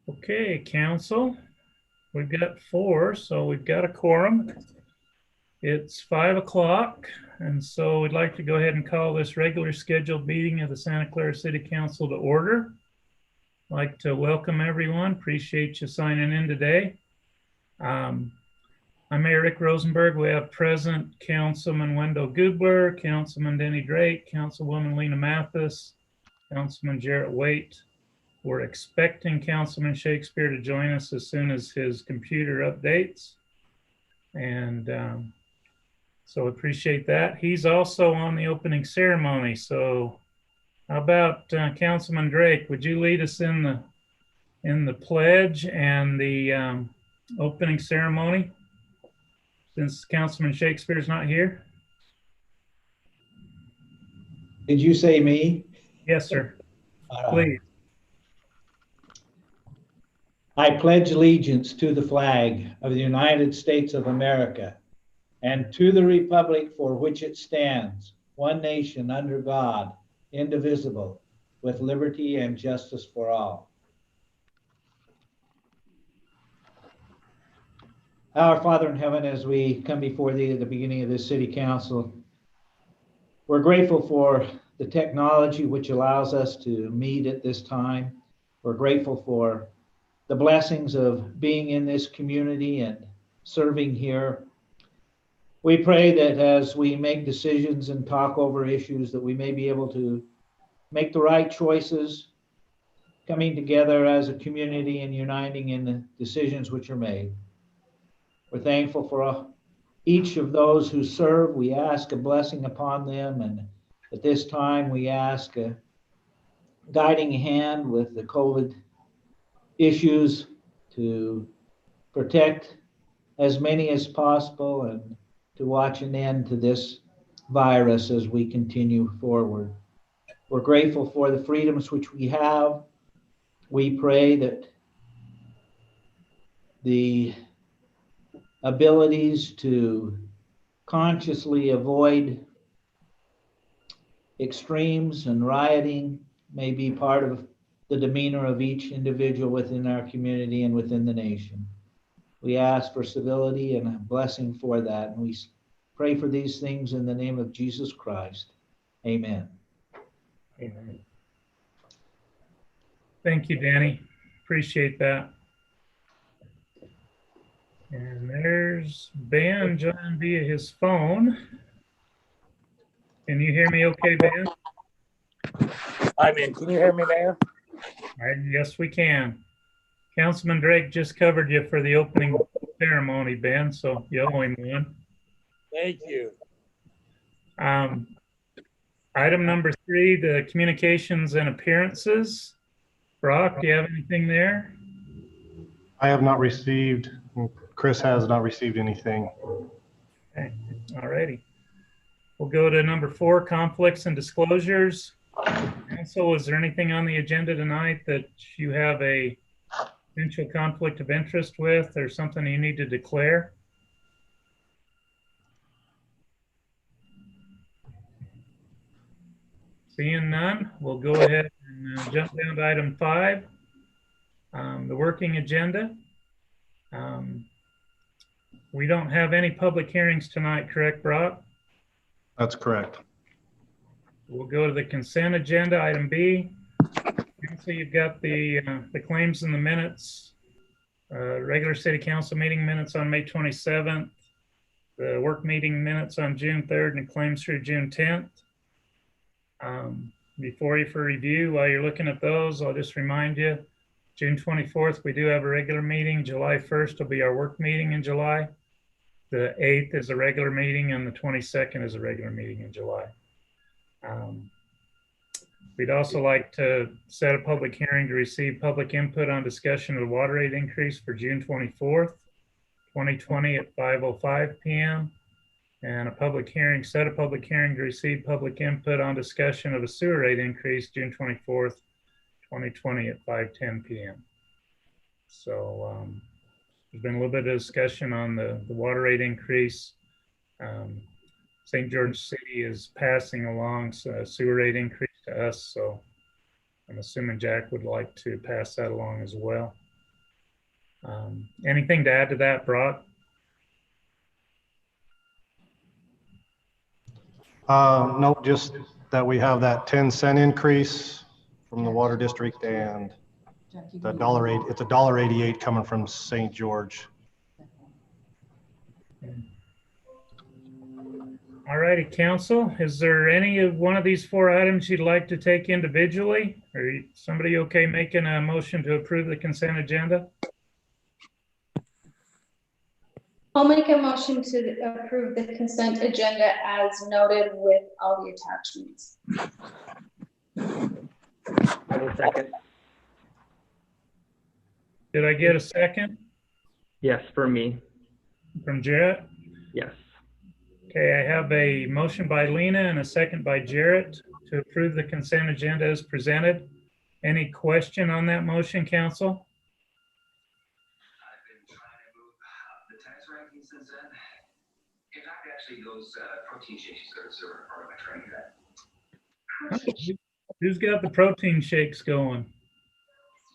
Okay, council, we've got four, so we've got a quorum. It's 5 o'clock, and so we'd like to go ahead and call this regular scheduled meeting of the Santa Clara City Council to order. I'd like to welcome everyone. Appreciate you signing in today. I'm Mayor Rick Rosenberg. We have present Councilman Wendell Gubler, Councilman Denny Drake, Councilwoman Lena Mathis, Councilman Jarrett Waite. We're expecting Councilman Shakespeare to join us as soon as his computer updates. And so appreciate that. He's also on the opening ceremony. So how about Councilman Drake? Would you lead us in the pledge and the opening ceremony, since Councilman Shakespeare is not here? Did you say me? Yes, sir. Please. I pledge allegiance to the flag of the United States of America and to the republic for which it stands, one nation under God, indivisible, with liberty and justice for all. Our Father in heaven, as we come before thee at the beginning of this city council, we're grateful for the technology which allows us to meet at this time. We're grateful for the blessings of being in this community and serving here. We pray that as we make decisions and talk over issues, that we may be able to make the right choices, coming together as a community and uniting in the decisions which are made. We're thankful for each of those who serve. We ask a blessing upon them, and at this time we ask a guiding hand with the COVID issues to protect as many as possible and to watch an end to this virus as we continue forward. We're grateful for the freedoms which we have. We pray that the abilities to consciously avoid extremes and rioting may be part of the demeanor of each individual within our community and within the nation. We ask for civility and a blessing for that, and we pray for these things in the name of Jesus Christ. Amen. Amen. Thank you, Danny. Appreciate that. And there's Ben joining via his phone. Can you hear me okay, Ben? I'm in. Can you hear me, Mayor? Yes, we can. Councilman Drake just covered you for the opening ceremony, Ben, so you owe him one. Thank you. Item number 3, the communications and appearances. Brock, do you have anything there? I have not received, Chris has not received anything. Okay, all righty. We'll go to number 4, conflicts and disclosures. Council, is there anything on the agenda tonight that you have a potential conflict of interest with or something you need to declare? Seeing none, we'll go ahead and jump down to item 5, the working agenda. We don't have any public hearings tonight, correct, Brock? That's correct. We'll go to the consent agenda, item B. So you've got the claims and the minutes, regular city council meeting minutes on May 27th, the work meeting minutes on June 3rd, and claims through June 10th. Before you for review, while you're looking at those, I'll just remind you, June 24th, we do have a regular meeting. July 1st will be our work meeting in July. The 8th is a regular meeting, and the 22nd is a regular meeting in July. We'd also like to set a public hearing to receive public input on discussion of the water rate increase for June 24th, 2020 at 5:05 p.m. And set a public hearing to receive public input on discussion of a sewer rate increase June 24th, 2020 at 5:10 p.m. So there's been a little bit of discussion on the water rate increase. St. George City is passing along a sewer rate increase to us, so I'm assuming Jack would like to pass that along as well. Anything to add to that, Brock? No, just that we have that 10-cent increase from the water district and the $1.08, it's $1.88 coming from St. George. All righty, council, is there any of one of these four items you'd like to take individually? Or somebody okay making a motion to approve the consent agenda? I'll make a motion to approve the consent agenda as noted with all the attachments. I will second. Did I get a second Yes, for me. from Jarrett? Yes. Okay, I have a motion by Lena and a second by Jarrett to approve the consent agenda as presented. Any question on that motion, council? I've been trying to move the tax ranking since then. In fact, actually, those protein shakes are part of my training. Who's got the protein shakes going?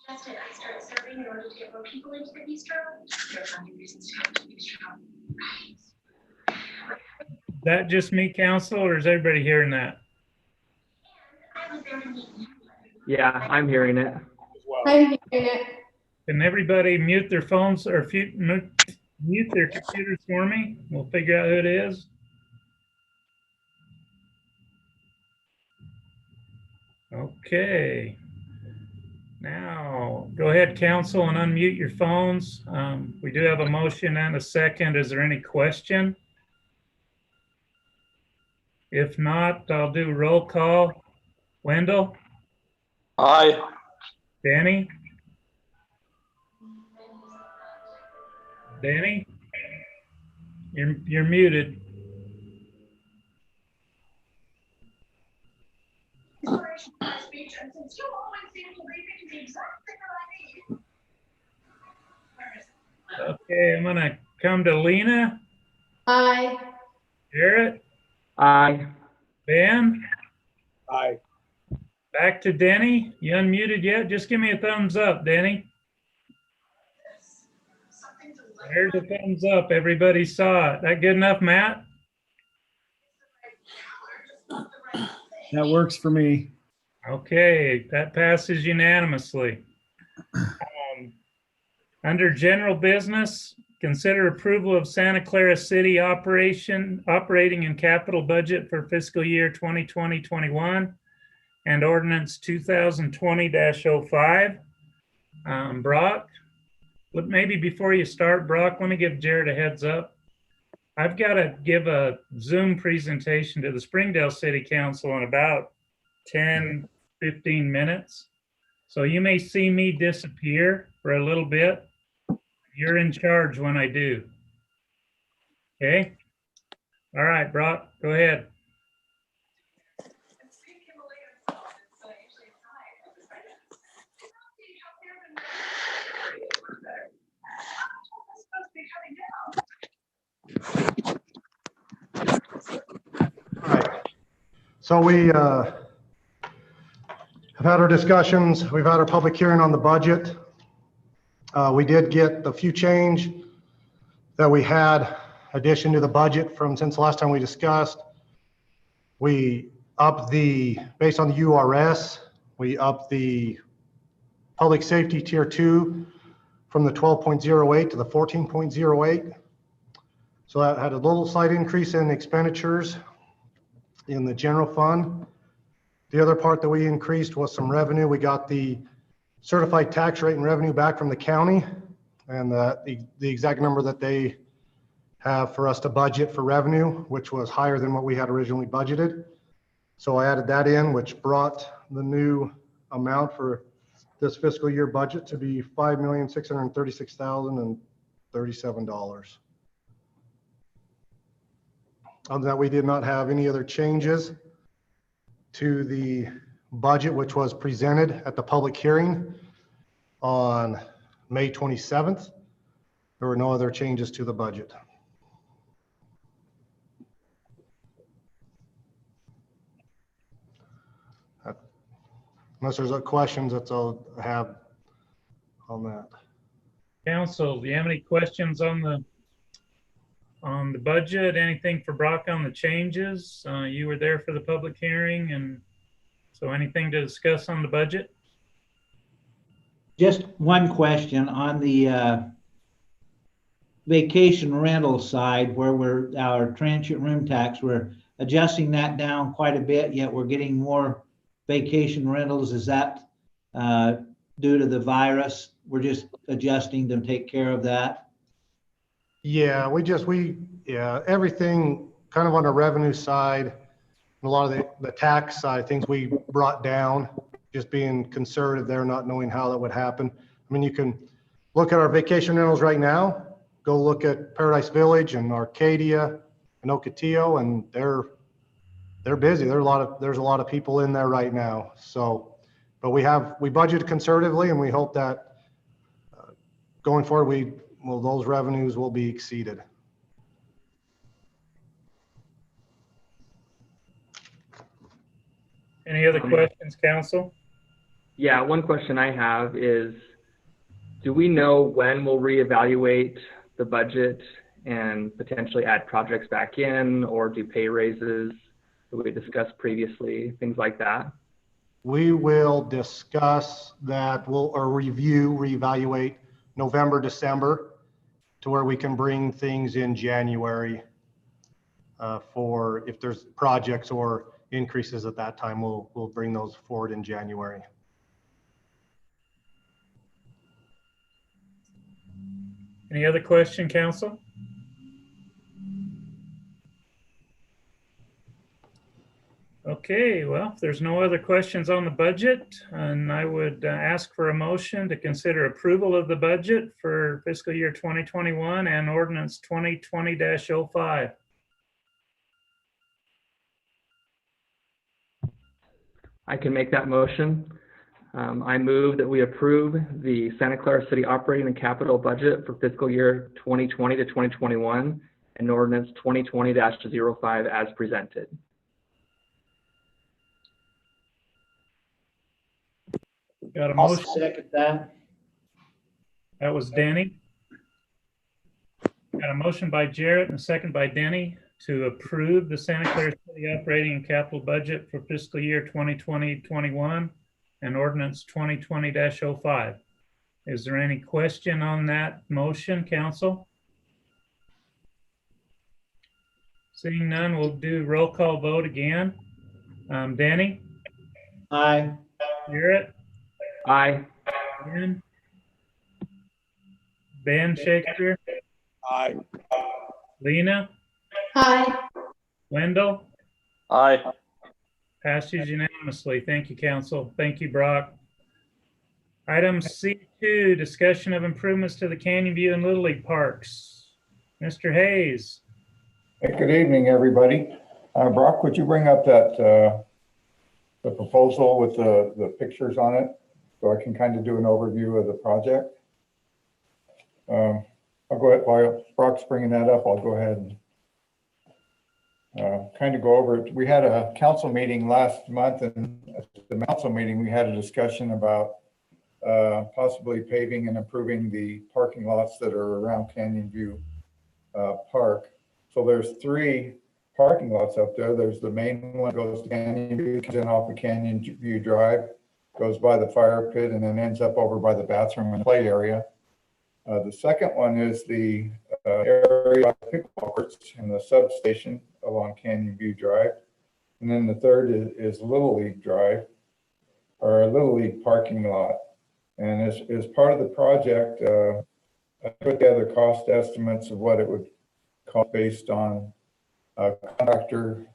Suggested I start serving in order to get more people into the bistro. There are plenty of reasons to come to the bistro. Is that just me, council, or is everybody hearing that? And I was there to meet you. Yeah, I'm hearing it. I'm hearing it. Can everybody mute their phones or mute their computers for me? We'll figure out who it is. Okay. Now, go ahead, council, and unmute your phones. We do have a motion and a second. Is there any question? If not, I'll do roll call. Wendell? Aye. Danny? Danny? You're muted. Inspiration for my speech, and since you always seem to leave me to the exact thing that I need. Where is it? Okay, I'm gonna come to Lena, Aye. Jarrett, Aye. Ben, Aye. back to Denny. You unmuted yet? Just give me a thumbs up, Denny. Something to There's a thumbs up. Everybody saw it. That good enough, Matt? That works for me. Okay, that passes unanimously. Under general business, consider approval of Santa Clara City operating and capital budget for fiscal year 2020-21 and ordinance 2020-05. Brock, maybe before you start, Brock, let me give Jared a heads up. I've got to give a Zoom presentation to the Springdale City Council in about 10, 15 minutes. So you may see me disappear for a little bit. You're in charge when I do. Okay? All right, Brock, go ahead. All right. So we have had our discussions. We've had our public hearing on the budget. We did get the few change that we had addition to the budget from since the last time we discussed. We upped based on the URS, we upped the public safety tier 2 from the 12.08 to the 14.08. So that had a little slight increase in expenditures in the general fund. The other part that we increased was some revenue. We got the certified tax rate and revenue back from the county, and the exact number that they have for us to budget for revenue, which was higher than what we had originally budgeted. So I added that in, which brought the new amount for this fiscal year budget to be $5,636,037. Other than that, we did not have any other changes to the budget, which was presented at the public hearing on May 27th. There were no other changes to the budget. Unless there's questions, that's all I have on that. Council, do you have any questions on the budget? Anything for Brock on the changes? You were there for the public hearing, and so anything to discuss on the budget? Just one question on the vacation rental side where our transient room tax, we're adjusting that down quite a bit, yet we're getting more vacation rentals. Is that due to the virus? We're just adjusting to take care of that. Yeah, everything kind of on the revenue side, and a lot of the tax side, things we brought down, just being conservative there, not knowing how that would happen. I mean, you can look at our vacation rentals right now, go look at Paradise Village and Arcadia and Ocotillo, and they're busy. There's a lot of people in there right now. So, but we budgeted conservatively, and we hope that going forward, those revenues will be exceeded. Any other questions, council? Yeah, one question I have is, do we know when we'll reevaluate the budget and potentially add projects back in or do pay raises that we discussed previously, things like that? We will discuss that, reevaluate November, December, to where we can bring things in January for if there's projects or increases at that time, we'll bring those forward in January. Any other question, council? Okay, well, if there's no other questions on the budget, and I would ask for a motion to consider approval of the budget for fiscal year 2021 and ordinance 2020-05. I can make that motion. I move that we approve the Santa Clara City operating and capital budget for fiscal year 2020 to 2021 and ordinance 2020-05 as presented. Got a I'll motion? second that. That was Denny. Got a motion by Jarrett and a second by Denny to approve the Santa Clara City operating and capital budget for fiscal year 2020-21 and ordinance 2020-05. Is there any question on that motion, council? Seeing none, we'll do roll call vote again. Denny? Aye. Jarrett? Aye. Ben Shakespeare? Aye. Lena? Aye. Wendell? Aye. Passes unanimously. Thank you, council. Thank you, Brock. Item C2, discussion of improvements to the Canyon View and Little League parks. Mr. Hayes. Hey, good evening, everybody. Brock, would you bring up that the proposal with the pictures on it so I can kind of do an overview of the project? I'll go ahead, while Brock's bringing that up, I'll go ahead and kind of go over it. We had a council meeting last month, and at the council meeting, we had a discussion about possibly paving and improving the parking lots that are around Canyon View Park. So there's 3 parking lots up there. There's the main one goes to Canyon View, comes in off of Canyon View Drive, goes by the fire pit, and then ends up over by the bathroom and play area. The second one is the area by the pickleball courts and the substation along Canyon View Drive. And then the third is Little League Drive, or Little League parking lot. And as part of the project, I put together cost estimates of what it would cost based on contractor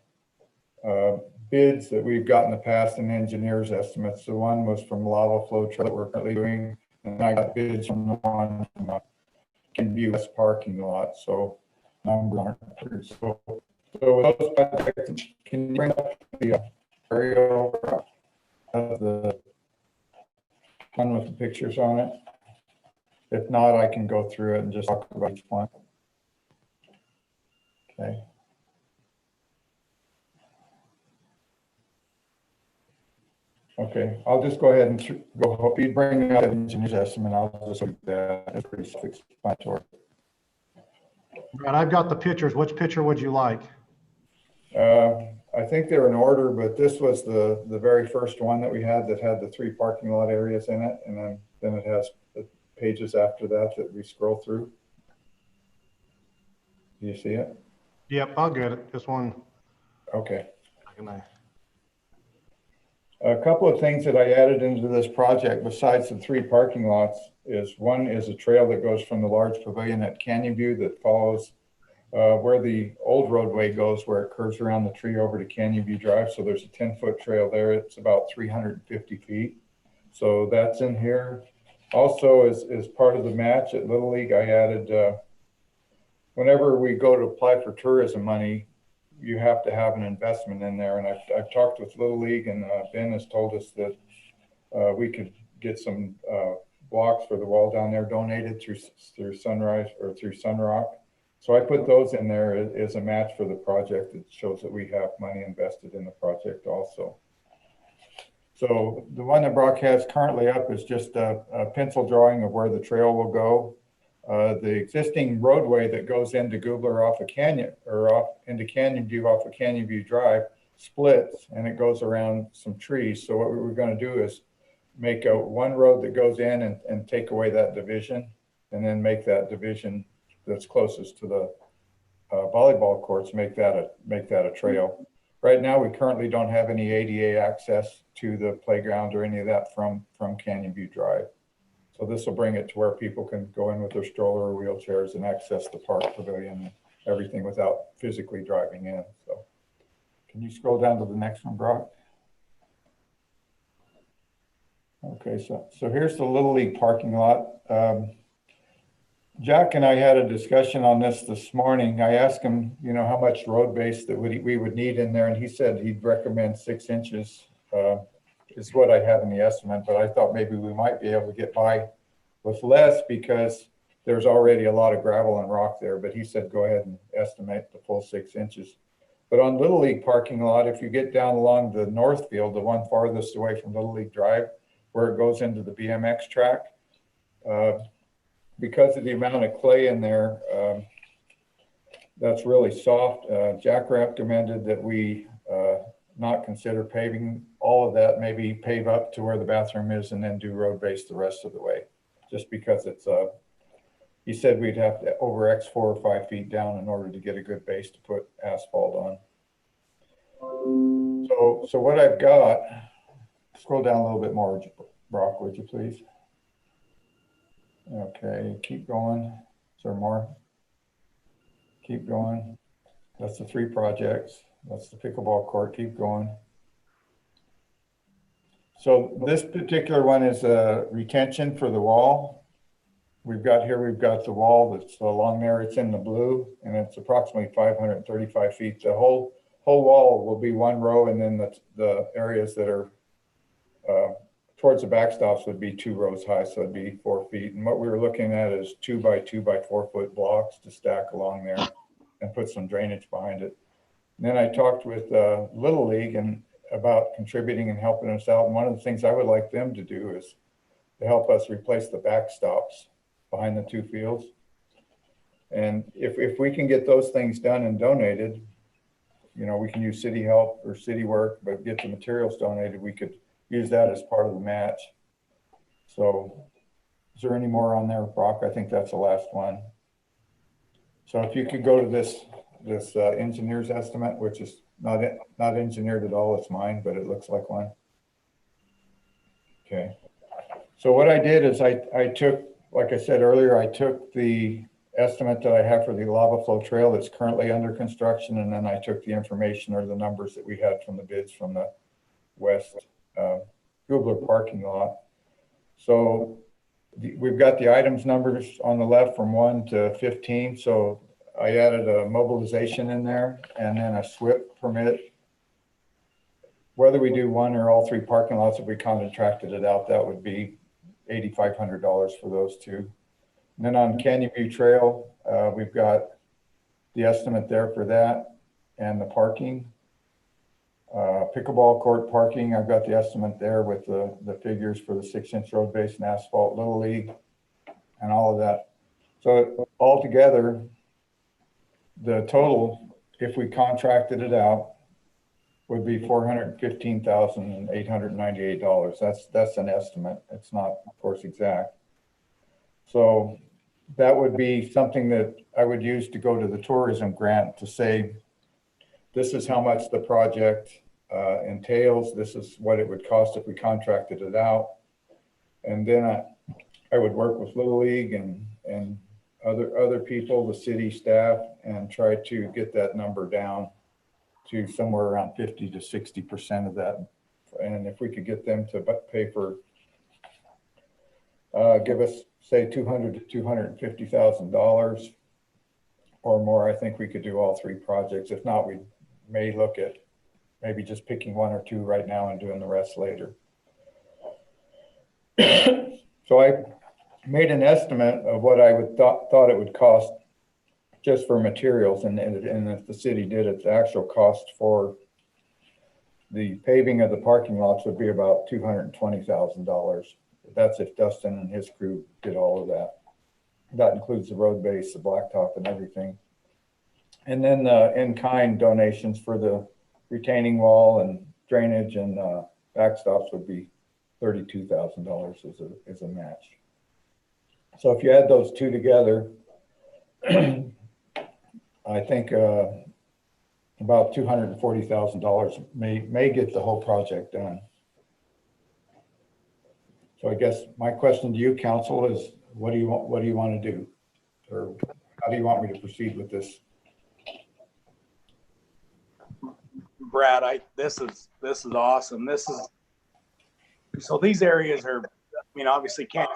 bids that we've got in the past and engineers' estimates. So one was from Lava Flow Trail that we're currently doing, and I got bids from the one from Canyon View West parking lot. So numbers aren't clear. So with those projects, can you bring up the aerial of the one with the pictures on it? If not, I can go through it and just talk about each one. Okay. Okay, I'll just go ahead and go, you bring out the engineer's estimate, I'll just look at that, it's pretty self-explanatory. Brad, I've got the pictures. Which picture would you like? I think they're in order, but this was the very first one that we had that had the 3 parking lot areas in it, and then it has the pages after that that we scroll through. Do you see it? Yep, I'll get it. Just one. Okay. Second. A couple of things that I added into this project besides the 3 parking lots is one is a trail that goes from the large pavilion at Canyon View that follows where the old roadway goes, where it curves around the tree over to Canyon View Drive. So there's a 10-foot trail there. It's about 350 feet. So that's in here. Also, as part of the match at Little League, I added, whenever we go to apply for tourism money, you have to have an investment in there. And I've talked with Little League, and Ben has told us that we could get some blocks for the wall down there donated through Sunrise or through Sunrock. So I put those in there as a match for the project. It shows that we have money invested in the project also. So the one that Brock has currently up is just a pencil drawing of where the trail will go. The existing roadway that goes into Goobler off of Canyon, or off into Canyon View off of Canyon View Drive, splits and it goes around some trees. So what we were going to do is make one road that goes in and take away that division, and then make that division that's closest to the volleyball courts, make that a trail. Right now, we currently don't have any ADA access to the playground or any of that from Canyon View Drive. So this will bring it to where people can go in with their stroller or wheelchairs and access the park pavilion and everything without physically driving in. So can you scroll down to the next one, Brock? Okay, so here's the Little League parking lot. Jack and I had a discussion on this morning. I asked him, how much road base that we would need in there, and he said he'd recommend 6 inches is what I have in the estimate, but I thought maybe we might be able to get by with less because there's already a lot of gravel and rock there, but he said go ahead and estimate the full 6 inches. But on Little League parking lot, if you get down along the north field, the one farthest away from Little League Drive, where it goes into the BMX track, because of the amount of clay in there, that's really soft. Jack recommended that we not consider paving all of that, maybe pave up to where the bathroom is and then do road base the rest of the way. Just because it's, he said we'd have to over X 4 or 5 feet down in order to get a good base to put asphalt on. So what I've got, scroll down a little bit more, Brock, would you please? Okay, keep going. Is there more? Keep going. That's the 3 projects. That's the pickleball court. Keep going. So this particular one is a retention for the wall. We've got the wall that's along there. It's in the blue, and it's approximately 535 feet. The whole wall will be 1 row, and then the areas that are towards the backstops would be 2 rows high, so it'd be 4 feet. And what we were looking at is 2 by 2 by 4 foot blocks to stack along there and put some drainage behind it. And then I talked with Little League and about contributing and helping us out. And one of the things I would like them to do is to help us replace the backstops behind the 2 fields. And if we can get those things done and donated, we can use city help or city work, but get the materials donated, we could use that as part of the match. So is there any more on there, Brock? I think that's the last one. So if you could go to this engineer's estimate, which is not engineered at all, it's mine, but it looks like one. Okay. So what I did is I took, like I said earlier, I took the estimate that I have for the lava flow trail that's currently under construction, and then I took the information or the numbers that we had from the bids from the west Goobler parking lot. So we've got the items numbers on the left from 1 to 15. So I added a mobilization in there and then a SWIP permit. Whether we do 1 or all 3 parking lots, if we contracted it out, that would be $8,500 for those 2. And then on Canyon View Trail, we've got the estimate there for that and the parking. Pickleball court parking, I've got the estimate there with the figures for the 6-inch road base and asphalt, Little League, and all of that. So altogether, the total, if we contracted it out, would be $415,898. That's an estimate. It's not, of course, exact. So that would be something that I would use to go to the tourism grant to say, this is how much the project entails. This is what it would cost if we contracted it out. And then I would work with Little League and other people, the city staff, and try to get that number down to somewhere around 50 to 60% of that. And if we could get them to pay for, give us say $200,000 to $250,000 or more, I think we could do all three projects. If not, we may look at maybe just picking one or two right now and doing the rest later. So I made an estimate of what I would thought it would cost just for materials, and if the city did it, the actual cost for the paving of the parking lots would be about $220,000. That's if Dustin and his crew did all of that. That includes the road base, the blacktop, and everything. And then the in-kind donations for the retaining wall and drainage and backstops would be $32,000 as a match. So if you add those two together, I think about $240,000 may get the whole project done. So I guess my question to you, council, is what do you want to do, or how do you want me to proceed with this? Brad, this is awesome. So these areas are, I mean, obviously can't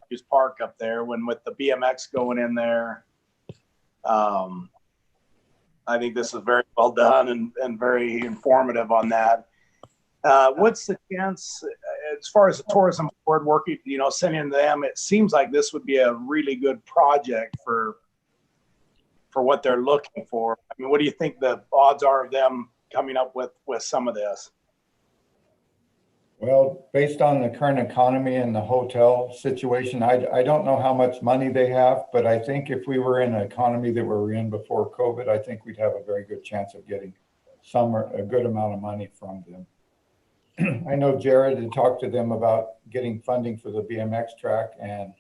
use park up there when with the BMX going in there. I think this is very well done and very informative on that. What's the chance, as far as the tourism board working, sending them, it seems like this would be a really good project for what they're looking for. I mean, what do you think the odds are of them coming up with some of this? Well, based on the current economy and the hotel situation, I don't know how much money they have, but I think if we were in an economy that we were in before COVID, I think we'd have a very good chance of getting a good amount of money from them. I know Jared had talked to them about getting funding for the BMX track, and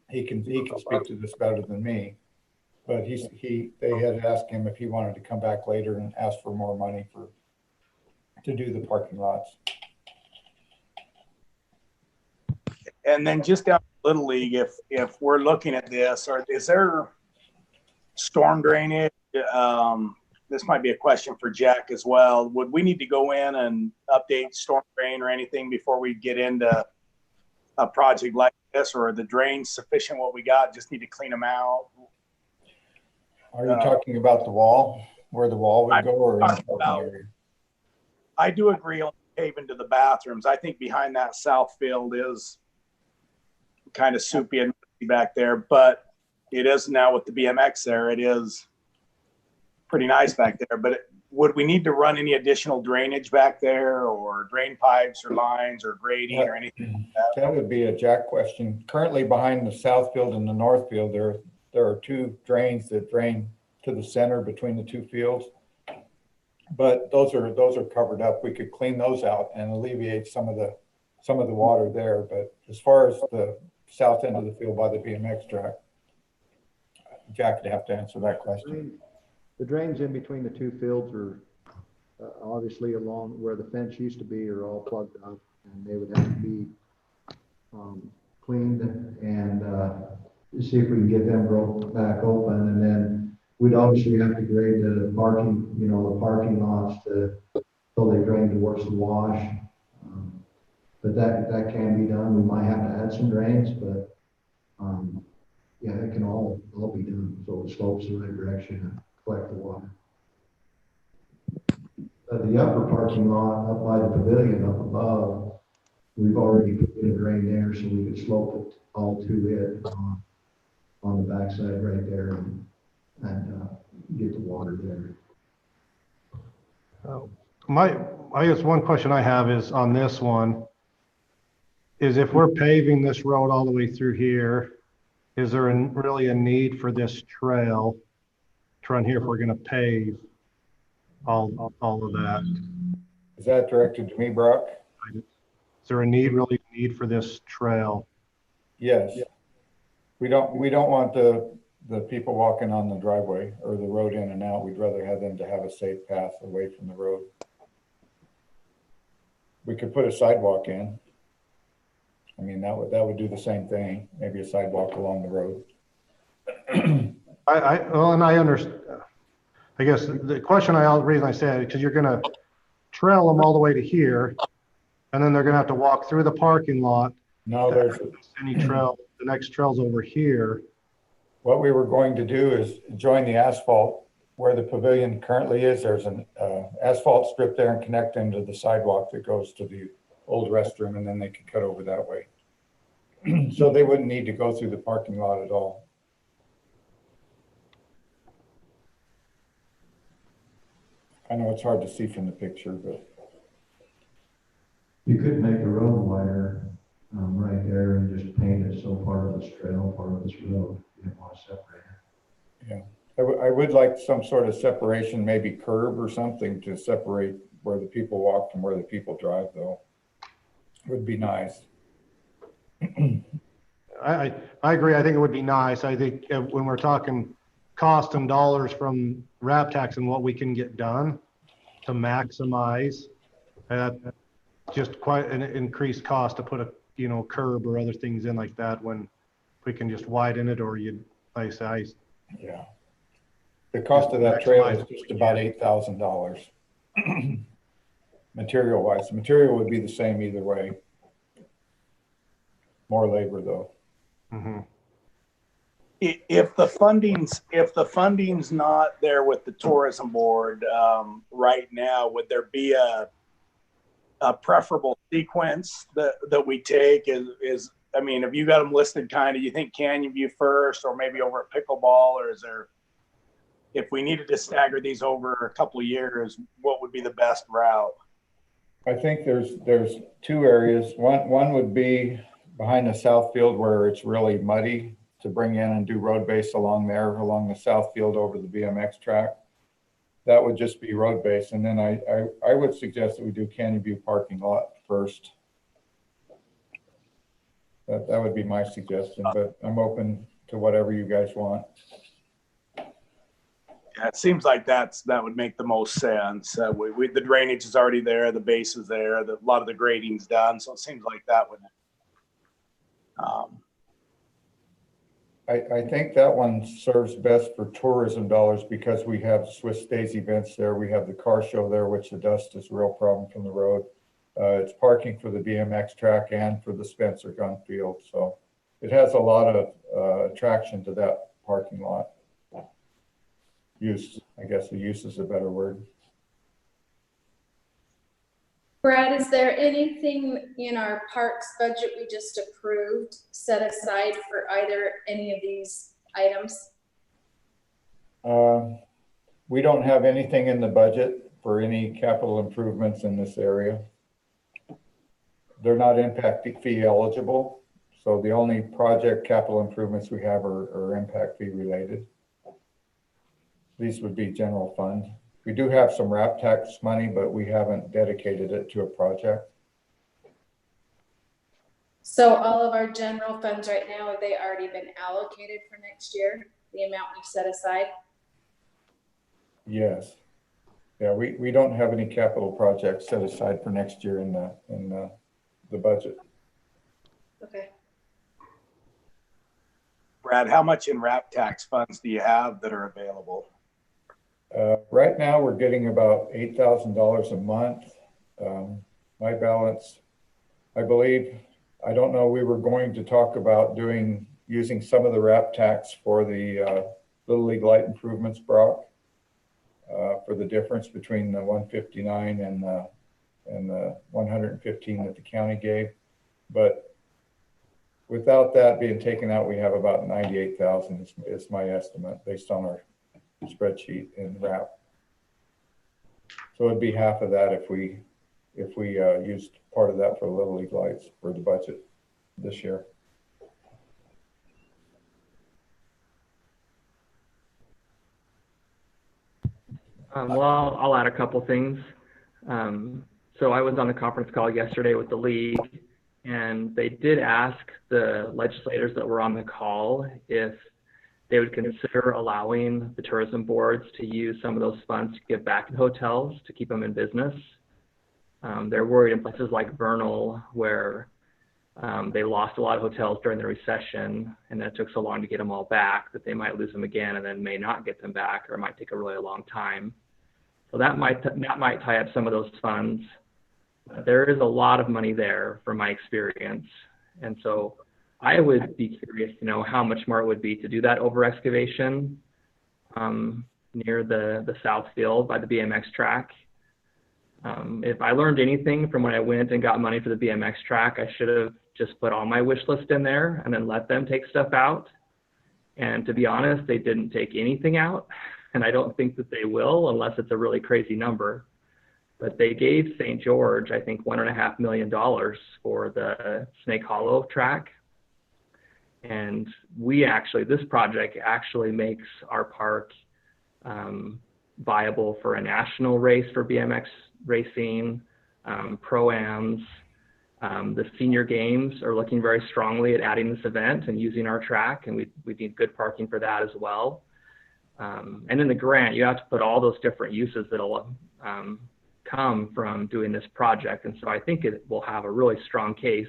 he can speak to this better than me. But they had asked him if he wanted to come back later and ask for more money to do the parking lots. And then just down Little League, if we're looking at this, is there storm drainage? This might be a question for Jack as well. Would we need to go in and update storm drain or anything before we get into a project like this, or are the drains sufficient what we got, just need to clean them out? Are you talking about the wall, where the wall would go, or in the parking area? I do agree on paving to the bathrooms. I think behind that south field is kind of soupy and back there, but it is now with the BMX there. It is pretty nice back there, but would we need to run any additional drainage back there, or drain pipes or lines or grading or anything like that? That would be a Jack question. Currently behind the south field and the north field, there are two drains that drain to the center between the two fields, but those are covered up. We could clean those out and alleviate some of the water there. But as far as the south end of the field by the BMX track, Jack would have to answer that question. The drains in between the two fields are obviously along where the fence used to be are all plugged up, and they would have to be cleaned and see if we can get them broke back open. And then we'd obviously have to grade the parking, the parking lots so they drain towards the wash. But that can be done. We might have to add some drains, but yeah, it can all be done so it slopes the right direction and collect the water. The upper parking lot up by the pavilion up above, we've already put in a drain there, so we could slope it all to it on the backside right there and get the water there. Oh, I guess one question I have is on this one, is if we're paving this road all the way through here, is there really a need for this trail to run here if we're gonna pave all of that? Is that directed to me, Brock? Is there a really need for this trail? Yes. We don't want the people walking on the driveway or the road in and out. We'd rather have them to have a safe path away from the road. We could put a sidewalk in. I mean, that would do the same thing, maybe a sidewalk along the road. Well, and I understand. I guess the reason I said it, because you're gonna trail them all the way to here, and then they're gonna have to walk through the parking lot. No, there's any trail. The next trail's over here. What we were going to do is join the asphalt where the pavilion currently is. There's an asphalt strip there and connect into the sidewalk that goes to the old restroom, and then they can cut over that way. So they wouldn't need to go through the parking lot at all. I know it's hard to see from the picture, but You could make the road wider, right there and just paint it so part of this trail, part of this road, you don't want to separate it. yeah. I would like some sort of separation, maybe curb or something to separate where the people walk from where the people drive, though. Would be nice. I agree. I think it would be nice. I think when we're talking cost and dollars from RAP tax and what we can get done to maximize, just quite an increased cost to put a curb or other things in like that when we can just widen it, or like I say, Yeah. The cost of that trail is just about $8,000. Material wise, the material would be the same either way. More labor though. Mm-hmm. If the funding's not there with the tourism board right now, would there be a preferable sequence that we take? Is I mean, have you got them listed kind of? You think Canyon View first, or maybe over at Pickleball, or is there? If we needed to stagger these over a couple of years, what would be the best route? I think there's two areas. One would be behind the south field where it's really muddy, to bring in and do road base along there, along the south field over the BMX track. That would just be road base. And then I would suggest that we do Canyon View parking lot first. That would be my suggestion, but I'm open to whatever you guys want. Yeah, it seems like that would make the most sense. The drainage is already there, the base is there, a lot of the grading's done, so it seems like that would. I think that one serves best for tourism dollars because we have Swiss Days events there. We have the car show there, which the dust is a real problem from the road. It's parking for the BMX track and for the Spencer Gun Field. So it has a lot of attraction to that parking lot. Use, I guess the use is a better word. Brad, is there anything in our parks budget we just approved set aside for either any of these items? We don't have anything in the budget for any capital improvements in this area. They're not impact fee eligible. So the only project capital improvements we have are impact fee related. These would be general fund. We do have some RAP tax money, but we haven't dedicated it to a project. So all of our general funds right now, have they already been allocated for next year? The amount we've set aside? Yes. Yeah, we don't have any capital projects set aside for next year in the budget. Okay. Brad, how much in RAP tax funds do you have that are available? Right now, we're getting about $8,000 a month. My balance, I believe, I don't know, we were going to talk about using some of the RAP tax for the Little League light improvements, Brock, for the difference between the 159 and the 115 that the county gave. But without that being taken out, we have about 98,000 is my estimate based on our spreadsheet in RAP. So it'd be half of that if we used part of that for Little League lights for the budget this year. Well, I'll add a couple things. So I was on the conference call yesterday with the league, and they did ask the legislators that were on the call if they would consider allowing the tourism boards to use some of those funds to give back to hotels to keep them in business. They're worried in places like Vernal, where they lost a lot of hotels during the recession, and it took so long to get them all back that they might lose them again and then may not get them back, or it might take a really long time. So that might tie up some of those funds. There is a lot of money there from my experience. And so I would be curious to know how much more it would be to do that over excavation near the south field by the BMX track. If I learned anything from when I went and got money for the BMX track, I should have just put all my wish list in there and then let them take stuff out. And to be honest, they didn't take anything out. And I don't think that they will unless it's a really crazy number. But they gave St. George, I think, $1.5 million for the Snake Hollow track. And this project actually makes our park viable for a national race for BMX racing, pro-ams. The senior games are looking very strongly at adding this event and using our track, and we need good parking for that as well. And in the grant, you have to put all those different uses that'll come from doing this project. And so I think it will have a really strong case.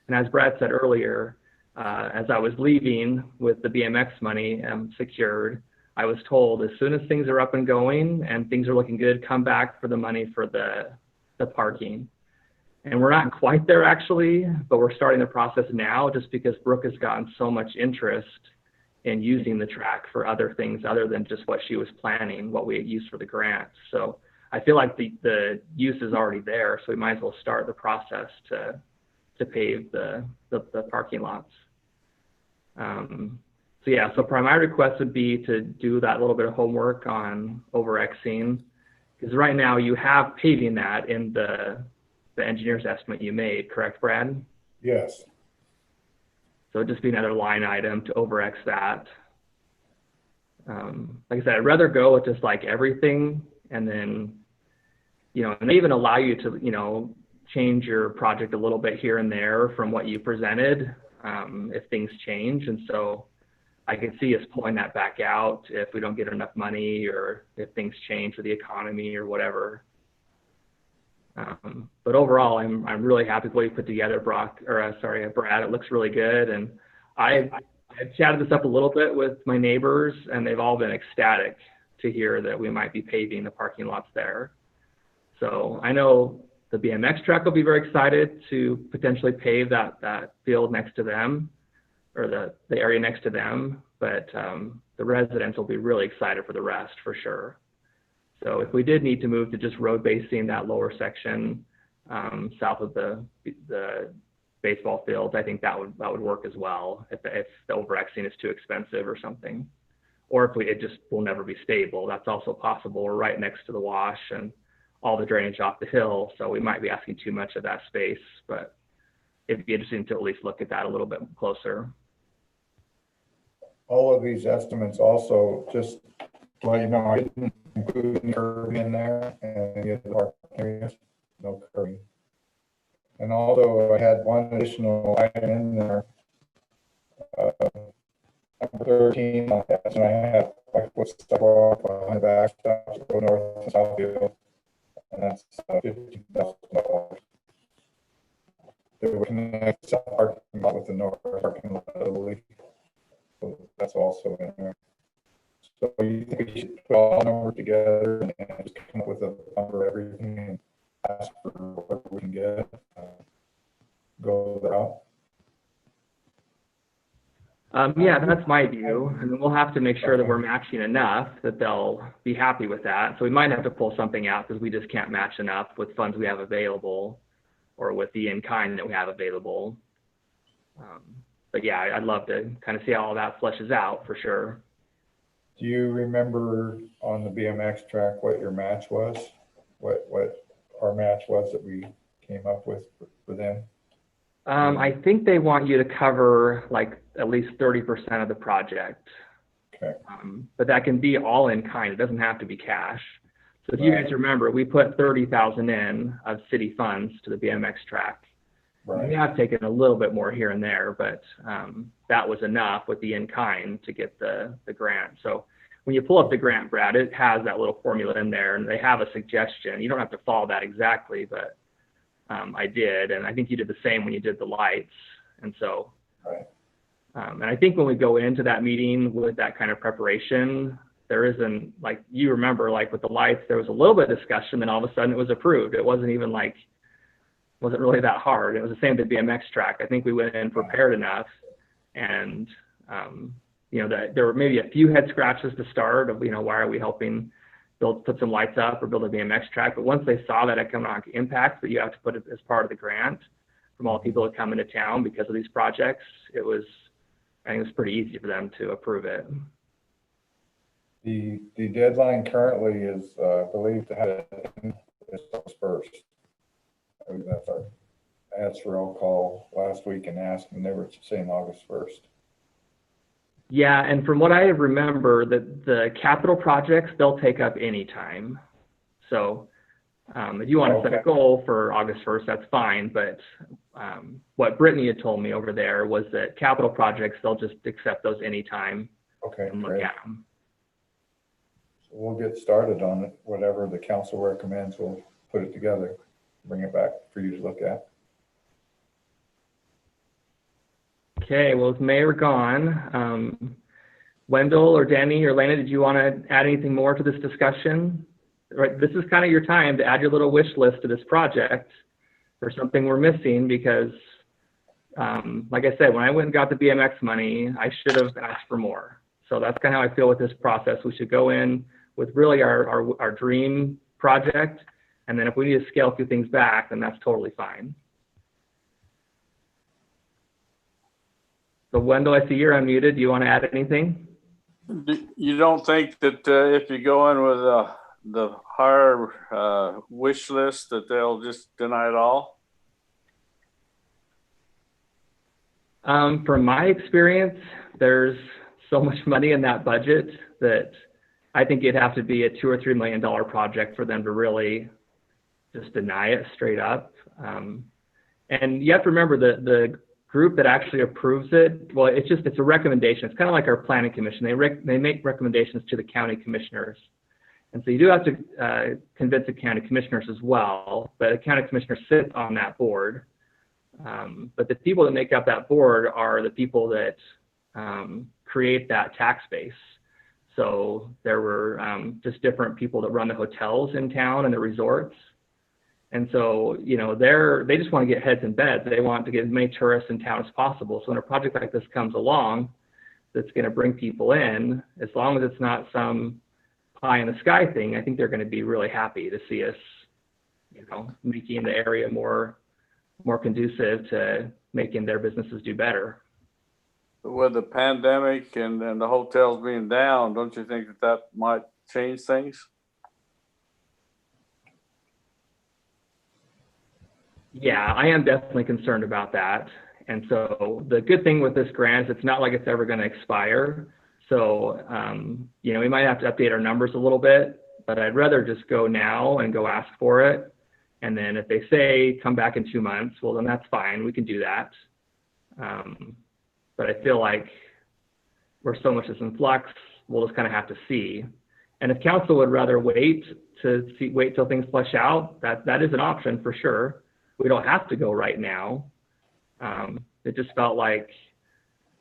And as Brad said earlier, as I was leaving with the BMX money secured, I was told as soon as things are up and going and things are looking good, come back for the money for the parking. And we're not quite there actually, but we're starting the process now just because Brooke has gotten so much interest in using the track for other things other than just what she was planning, what we had used for the grant. So I feel like the use is already there, so we might as well start the process to pave the parking lots. So yeah, so my request would be to do that little bit of homework on over-Xing, because right now you have paving that in the engineer's estimate you made, correct, Brad? Yes. So it'd just be another line item to over-X that. Like I said, I'd rather go with just like everything, and then, and they even allow you to, change your project a little bit here and there from what you presented if things change. And so I could see us pulling that back out if we don't get enough money or if things change with the economy or whatever. But overall, I'm really happy with what you put together, Brad. It looks really good. And I've chatted this up a little bit with my neighbors, and they've all been ecstatic to hear that we might be paving the parking lots there. So I know the BMX track will be very excited to potentially pave that field next to them, or the area next to them. But the residents will be really excited for the rest, for sure. So if we did need to move to just road basing that lower section south of the baseball fields, I think that would work as well if the over-Xing is too expensive or something. Or if it just will never be stable, that's also possible. We're right next to the wash and all the drainage off the hill, so we might be asking too much of that space, but it'd be interesting to at least look at that a little bit closer. All of these estimates also, just to let you know, I didn't include any curving in there and any of the park areas, no curving. And although I had one additional item in there, number 13, and I have like what's the sidewalk on the back stop to go north and south field, and that's $15,000. They would connect the parking lot with the north parking lot of the league. So that's also in there. So you think we should put all the numbers together and just come up with a number of everything and ask for what we can get, go that out? Yeah, that's my view. And then we'll have to make sure that we're matching enough that they'll be happy with that. So we might have to pull something out because we just can't match enough with funds we have available or with the in-kind that we have available. But yeah, I'd love to kind of see how all that fleshes out for sure. Do you remember on the BMX track what your match was what our match was that we came up with for them? I think they want you to cover like at least 30% of the project. Okay. But that can be all in kind. It doesn't have to be cash. So if you Right. guys remember, we put 30,000 in of city funds to the BMX track. Right. We have taken a little bit more here and there, but that was enough with the in kind to get the grant. So when you pull up the grant, Brad, it has that little formula in there, and they have a suggestion. You don't have to follow that exactly, but I did, and I think you did the same when you did the lights. And so, Right. and I think when we go into that meeting with that kind of preparation, there isn't, like, you remember, like with the lights, there was a little bit of discussion, then all of a sudden it was approved. It wasn't even like, wasn't really that hard. It was the same with the BMX track. I think we went in prepared enough, and you know, that there were maybe a few head scratches to start of, you know, why are we helping put some lights up or build a BMX track? But once they saw that economic impact that you have to put it as part of the grant from all the people that come into town because of these projects, I think it was pretty easy for them to approve it. The deadline currently is believed to have it August 1st. I believe that's our asked for roll call last week and asked, and they were saying August 1st. Yeah, and from what I remember, the capital projects, they'll take up any time. So if you want to set a goal for August 1st, that's fine. But what Brittany had told me over there was that capital projects, they'll just accept those anytime and look at them. So we'll get started on it. Whatever the council recommends, we'll put it together, bring it back for you to look at. Okay, well, with Mayor gone, Wendell or Danny or Lena, did you want to add anything more to this discussion? Right, this is kind of your time to add your little wish list to this project or something we're missing, because like I said, when I went and got the BMX money, I should have asked for more. So that's kind of how I feel with this process. We should go in with really our dream project, and then if we need to scale a few things back, then that's totally fine. So Wendell, I see you're unmuted. Do you want to add anything? You don't think that if you go in with the higher wish list that they'll just deny it all? From my experience, there's so much money in that budget that I think it'd have to be a $2 or $3 million project for them to really just deny it straight up. And you have to remember the group that actually approves it, well, it's a recommendation. It's kind of like our planning commission. They make recommendations to the county commissioners. And so you do have to convince the county commissioners as well, but a county commissioner sits on that board. But the people that make up that board are the people that create that tax base. So there were just different people that run the hotels in town and the resorts. And so, you know, they just want to get heads in beds. They want to get as many tourists in town as possible. So when a project like this comes along, that's going to bring people in, as long as it's not some pie in the sky thing, I think they're going to be really happy to see us, you know, making the area more conducive to making their businesses do better. With the pandemic and the hotels being down, don't you think that might change things? Yeah, I am definitely concerned about that. And so the good thing with this grant is it's not like it's ever going to expire. So, you know, we might have to update our numbers a little bit, but I'd rather just go now and go ask for it. And then if they say come back in 2 months, well, then that's fine. We can do that. But I feel like where so much is in flux, we'll just kind of have to see. And if council would rather wait till things flesh out, that is an option for sure. We don't have to go right now. It just felt like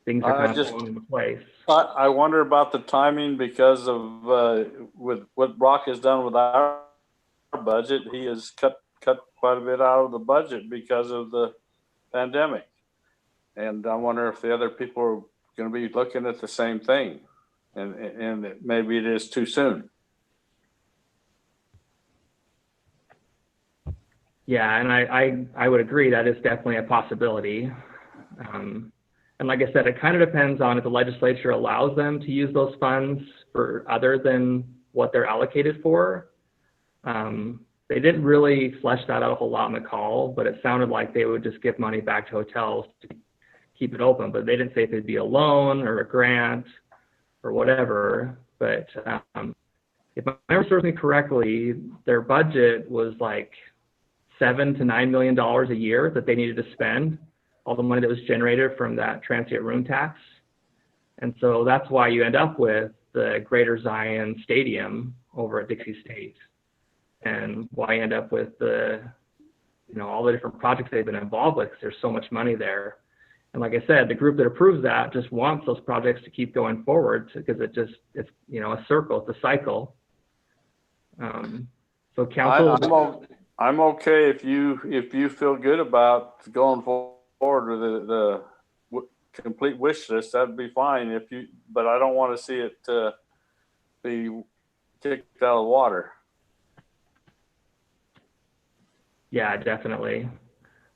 things are kind of falling into place. I wonder about the timing because of with what Brock has done with our budget. He has cut quite a bit out of the budget because of the pandemic. And I wonder if the other people are going to be looking at the same thing, and maybe it is too soon. Yeah, and I would agree that is definitely a possibility. And like I said, it kind of depends on if the legislature allows them to use those funds for other than what they're allocated for. They didn't really flesh that out a whole lot in the call, but it sounded like they would just give money back to hotels to keep it open. But they didn't say if it'd be a loan or a grant or whatever. But if my memory serves me correctly, their budget was like $7 to $9 million a year that they needed to spend, all the money that was generated from that transient room tax. And so that's why you end up with the Greater Zion Stadium over at Dixie State, and why you end up with the, all the different projects they've been involved with, because there's so much money there. And like I said, the group that approves that just wants those projects to keep going forward, because it's a circle, it's a cycle. So council, I'm okay if you feel good about going forward with the complete wish list. That'd be fine. But I don't want to see it be kicked out of the water. Yeah, definitely.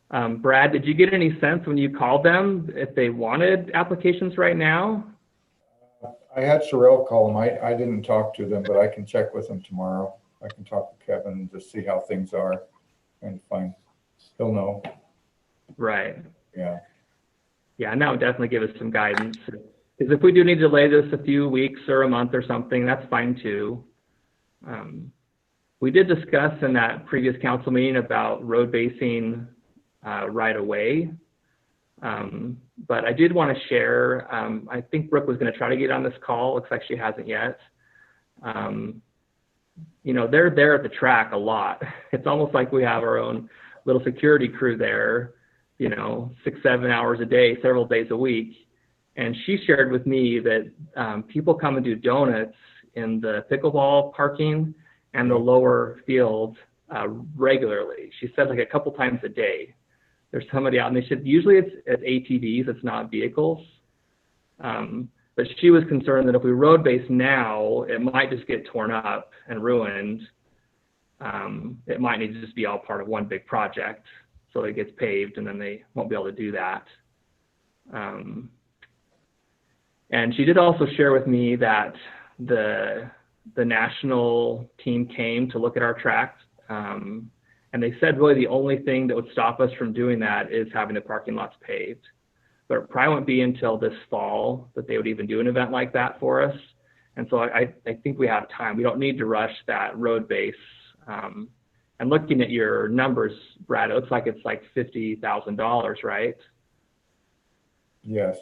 Brad, did you get any sense when you called them if they wanted applications right now? I had Sherelle call them. I didn't talk to them, but I can check with them tomorrow. I can talk to Kevin and just see how things are and find, he'll know. Right. Yeah. Yeah, and that would definitely give us some guidance. Because if we do need to delay this a few weeks or a month or something, that's fine too. We did discuss in that previous council meeting about road basing right away. But I did want to share, I think Brooke was going to try to get on this call. Looks like she hasn't yet. They're there at the track a lot. It's almost like we have our own little security crew there, 6-7 hours a day, several days a week. And she shared with me that people come and do donuts in the pickleball parking and the lower field regularly. She said like a couple times a day. There's somebody out, and they said usually it's ATVs, it's not vehicles. But she was concerned that if we road base now, it might just get torn up and ruined. It might need to just be all part of one big project, so it gets paved, and then they won't be able to do that. And she did also share with me that the national team came to look at our track, and they said really the only thing that would stop us from doing that is having the parking lots paved. But it probably won't be until this fall that they would even do an event like that for us. And so I think we have time. We don't need to rush that road base. And looking at your numbers, Brad, it looks like it's like $50,000, right? Yes.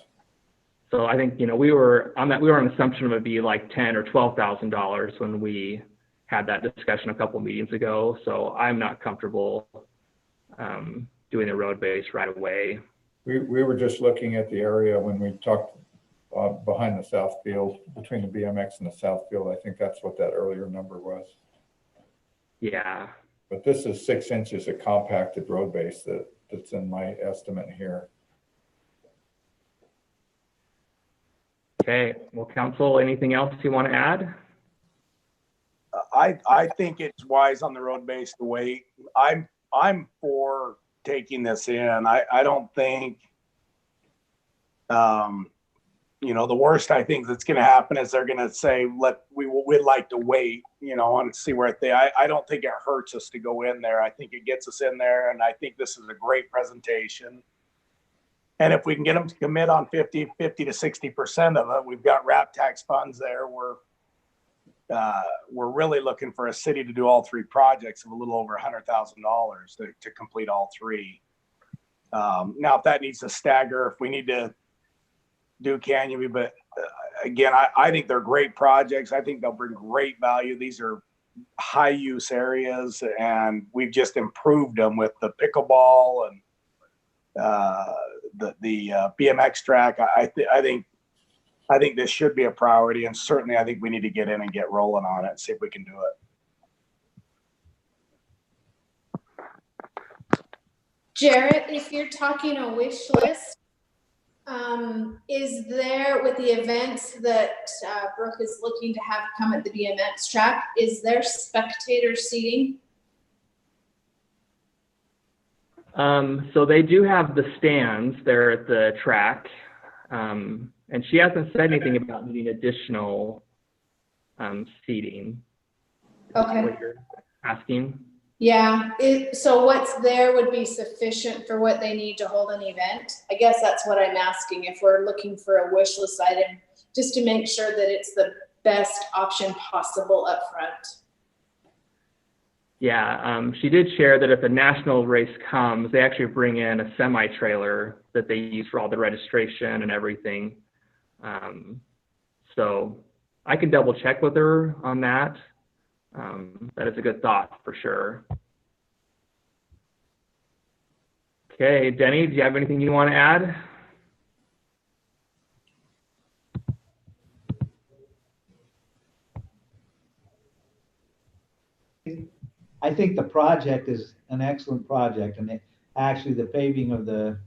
So I think, we were on an assumption it would be like $10,000 or $12,000 when we had that discussion a couple meetings ago. So I'm not comfortable doing the road base right away. We were just looking at the area when we talked behind the south field, between the BMX and the south field. I think that's what that earlier number was. Yeah. But this is 6 inches of compacted road base that's in my estimate here. Okay. Well, council, anything else you want to add? I think it's wise on the road base to wait. I'm for taking this in. I don't think, the worst I think that's going to happen is they're going to say, we'd like to wait, and see where I don't think it hurts us to go in there. I think it gets us in there, and I think this is a great presentation. And if we can get them to commit on 50 to 60% of it, we've got RAP tax funds there. We're really looking for a city to do all three projects of a little over $100,000 to complete all three. Now, if that needs to stagger, if we need to do Canyon, but again, I think they're great projects. I think they'll bring great value. These are high use areas, and we've just improved them with the pickleball and the BMX track. I think this should be a priority, and certainly I think we need to get in and get rolling on it and see if we can do it. Jarrett, if you're talking a wish list, is there, with the events that Brooke is looking to have come at the BMX track, is there spectator seating? So they do have the stands there at the track. And she hasn't said anything about needing additional seating. Okay. What you're asking? Yeah, so what's there would be sufficient for what they need to hold an event? I guess that's what I'm asking, if we're looking for a wish list item, just to make sure that it's the best option possible up front. Yeah, she did share that if a national race comes, they actually bring in a semi-trailer that they use for all the registration and everything. So I can double check with her on that. That is a good thought for sure. Okay, Denny, do you have anything you want to add? I think the project is an excellent project, and actually the paving of the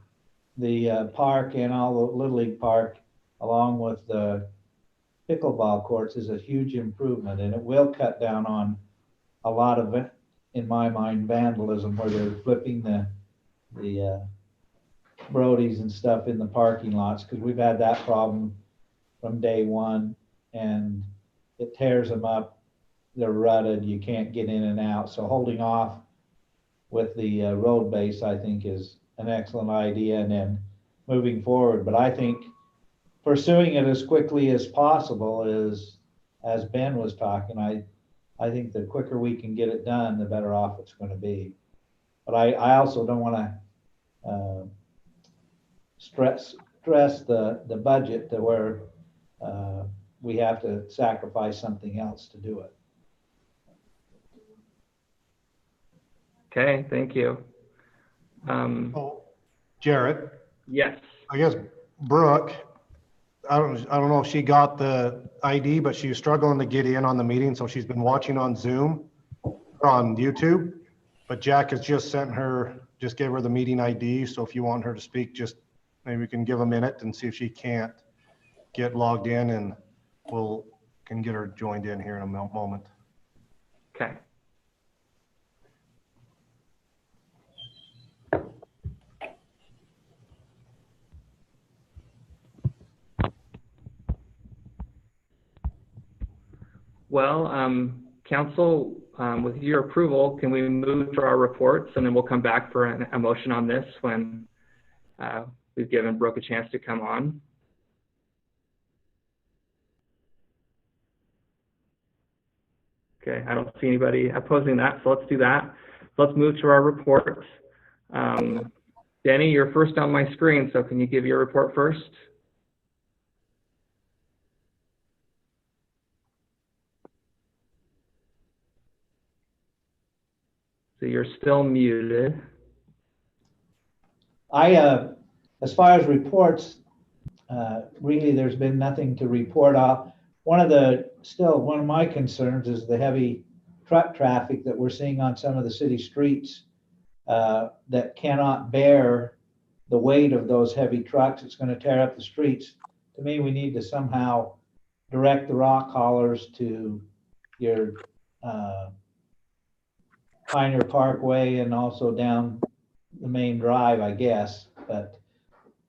park and all the Little League Park, along with the pickleball courts, is a huge improvement, and it will cut down on a lot of, in my mind, vandalism, where they're flipping the Brodies and stuff in the parking lots, because we've had that problem from day one, and it tears them up. They're rutted, you can't get in and out. So holding off with the road base, I think, is an excellent idea, and then moving forward. But I think pursuing it as quickly as possible is, as Ben was talking, I think the quicker we can get it done, the better off it's going to be. But I also don't want to stress the budget to where we have to sacrifice something else to do it. Okay, thank you. Jared, Yes. I guess Brooke, I don't know if she got the ID, but she was struggling to get in on the meeting, so she's been watching on Zoom or on YouTube. But Jack has just gave her the meeting ID. So if you want her to speak, just maybe we can give a minute and see if she can't get logged in, and can get her joined in here in a moment. Okay. Well, council, with your approval, can we move to our reports, and then we'll come back for a motion on this when we've given Brooke a chance to come on. Okay, I don't see anybody opposing that, so let's do that. Let's move to our reports. Danny, you're first on my screen, so can you give your report first? So you're still muted. As far as reports, really there's been nothing to report off. One of my concerns is the heavy truck traffic that we're seeing on some of the city streets that cannot bear the weight of those heavy trucks. It's going to tear up the streets. To me, we need to somehow direct the rock haulers to your Pioneer Parkway and also down the main drive, I guess. But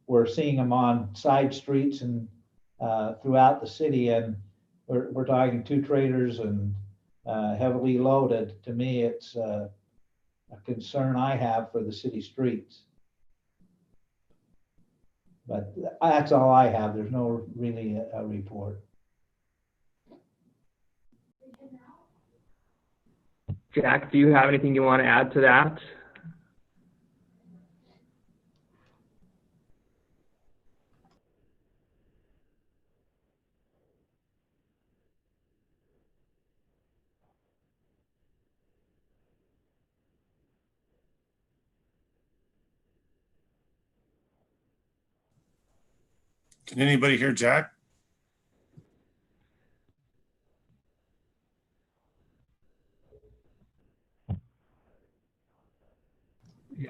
we're seeing them on side streets and throughout the city, and we're talking 2 trailers and heavily loaded. To me, it's a concern I have for the city streets. But that's all I have. There's no really a report. Jack, do you have anything you want to add to that? Can anybody hear Jack?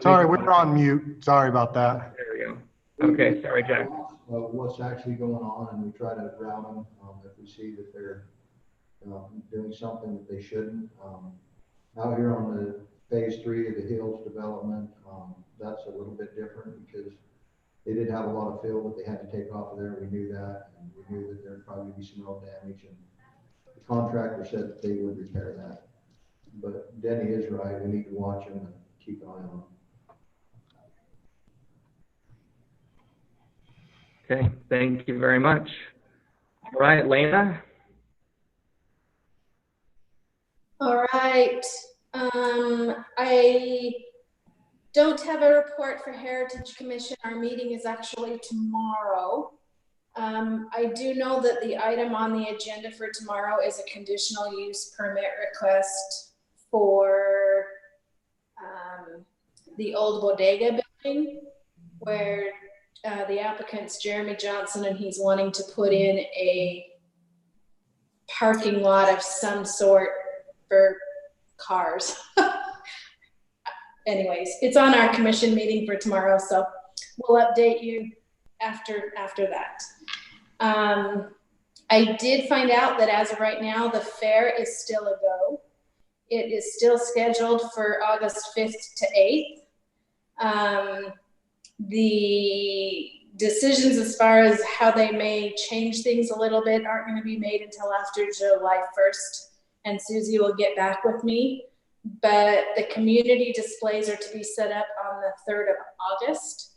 Sorry, we're on mute. Sorry about that. There we go. Okay, sorry, Jack. What's actually going on, and we try to route them if we see that they're doing something that they shouldn't. Out here on the phase 3 of the Hills development, that's a little bit different because they did have a lot of fill that they had to take off of there. We knew that, and we knew that there'd probably be some road damage, and the contractor said that they would repair that. but Denny is right, we need to watch them and keep an eye on them. Okay, thank you very much. All right, Lena. All right. I don't have a report for Heritage Commission. Our meeting is actually tomorrow. I do know that the item on the agenda for tomorrow is a conditional use permit request for the old bodega building, where the applicant's Jeremy Johnson, and he's wanting to put in a parking lot of some sort for cars. Anyways, it's on our commission meeting for tomorrow, so we'll update you after that. I did find out that as of right now, the fair is still a go. It is still scheduled for August 5th to 8th. The decisions as far as how they may change things a little bit aren't going to be made until after July 1st, and Susie will get back with me. But the community displays are to be set up on the 3rd of August.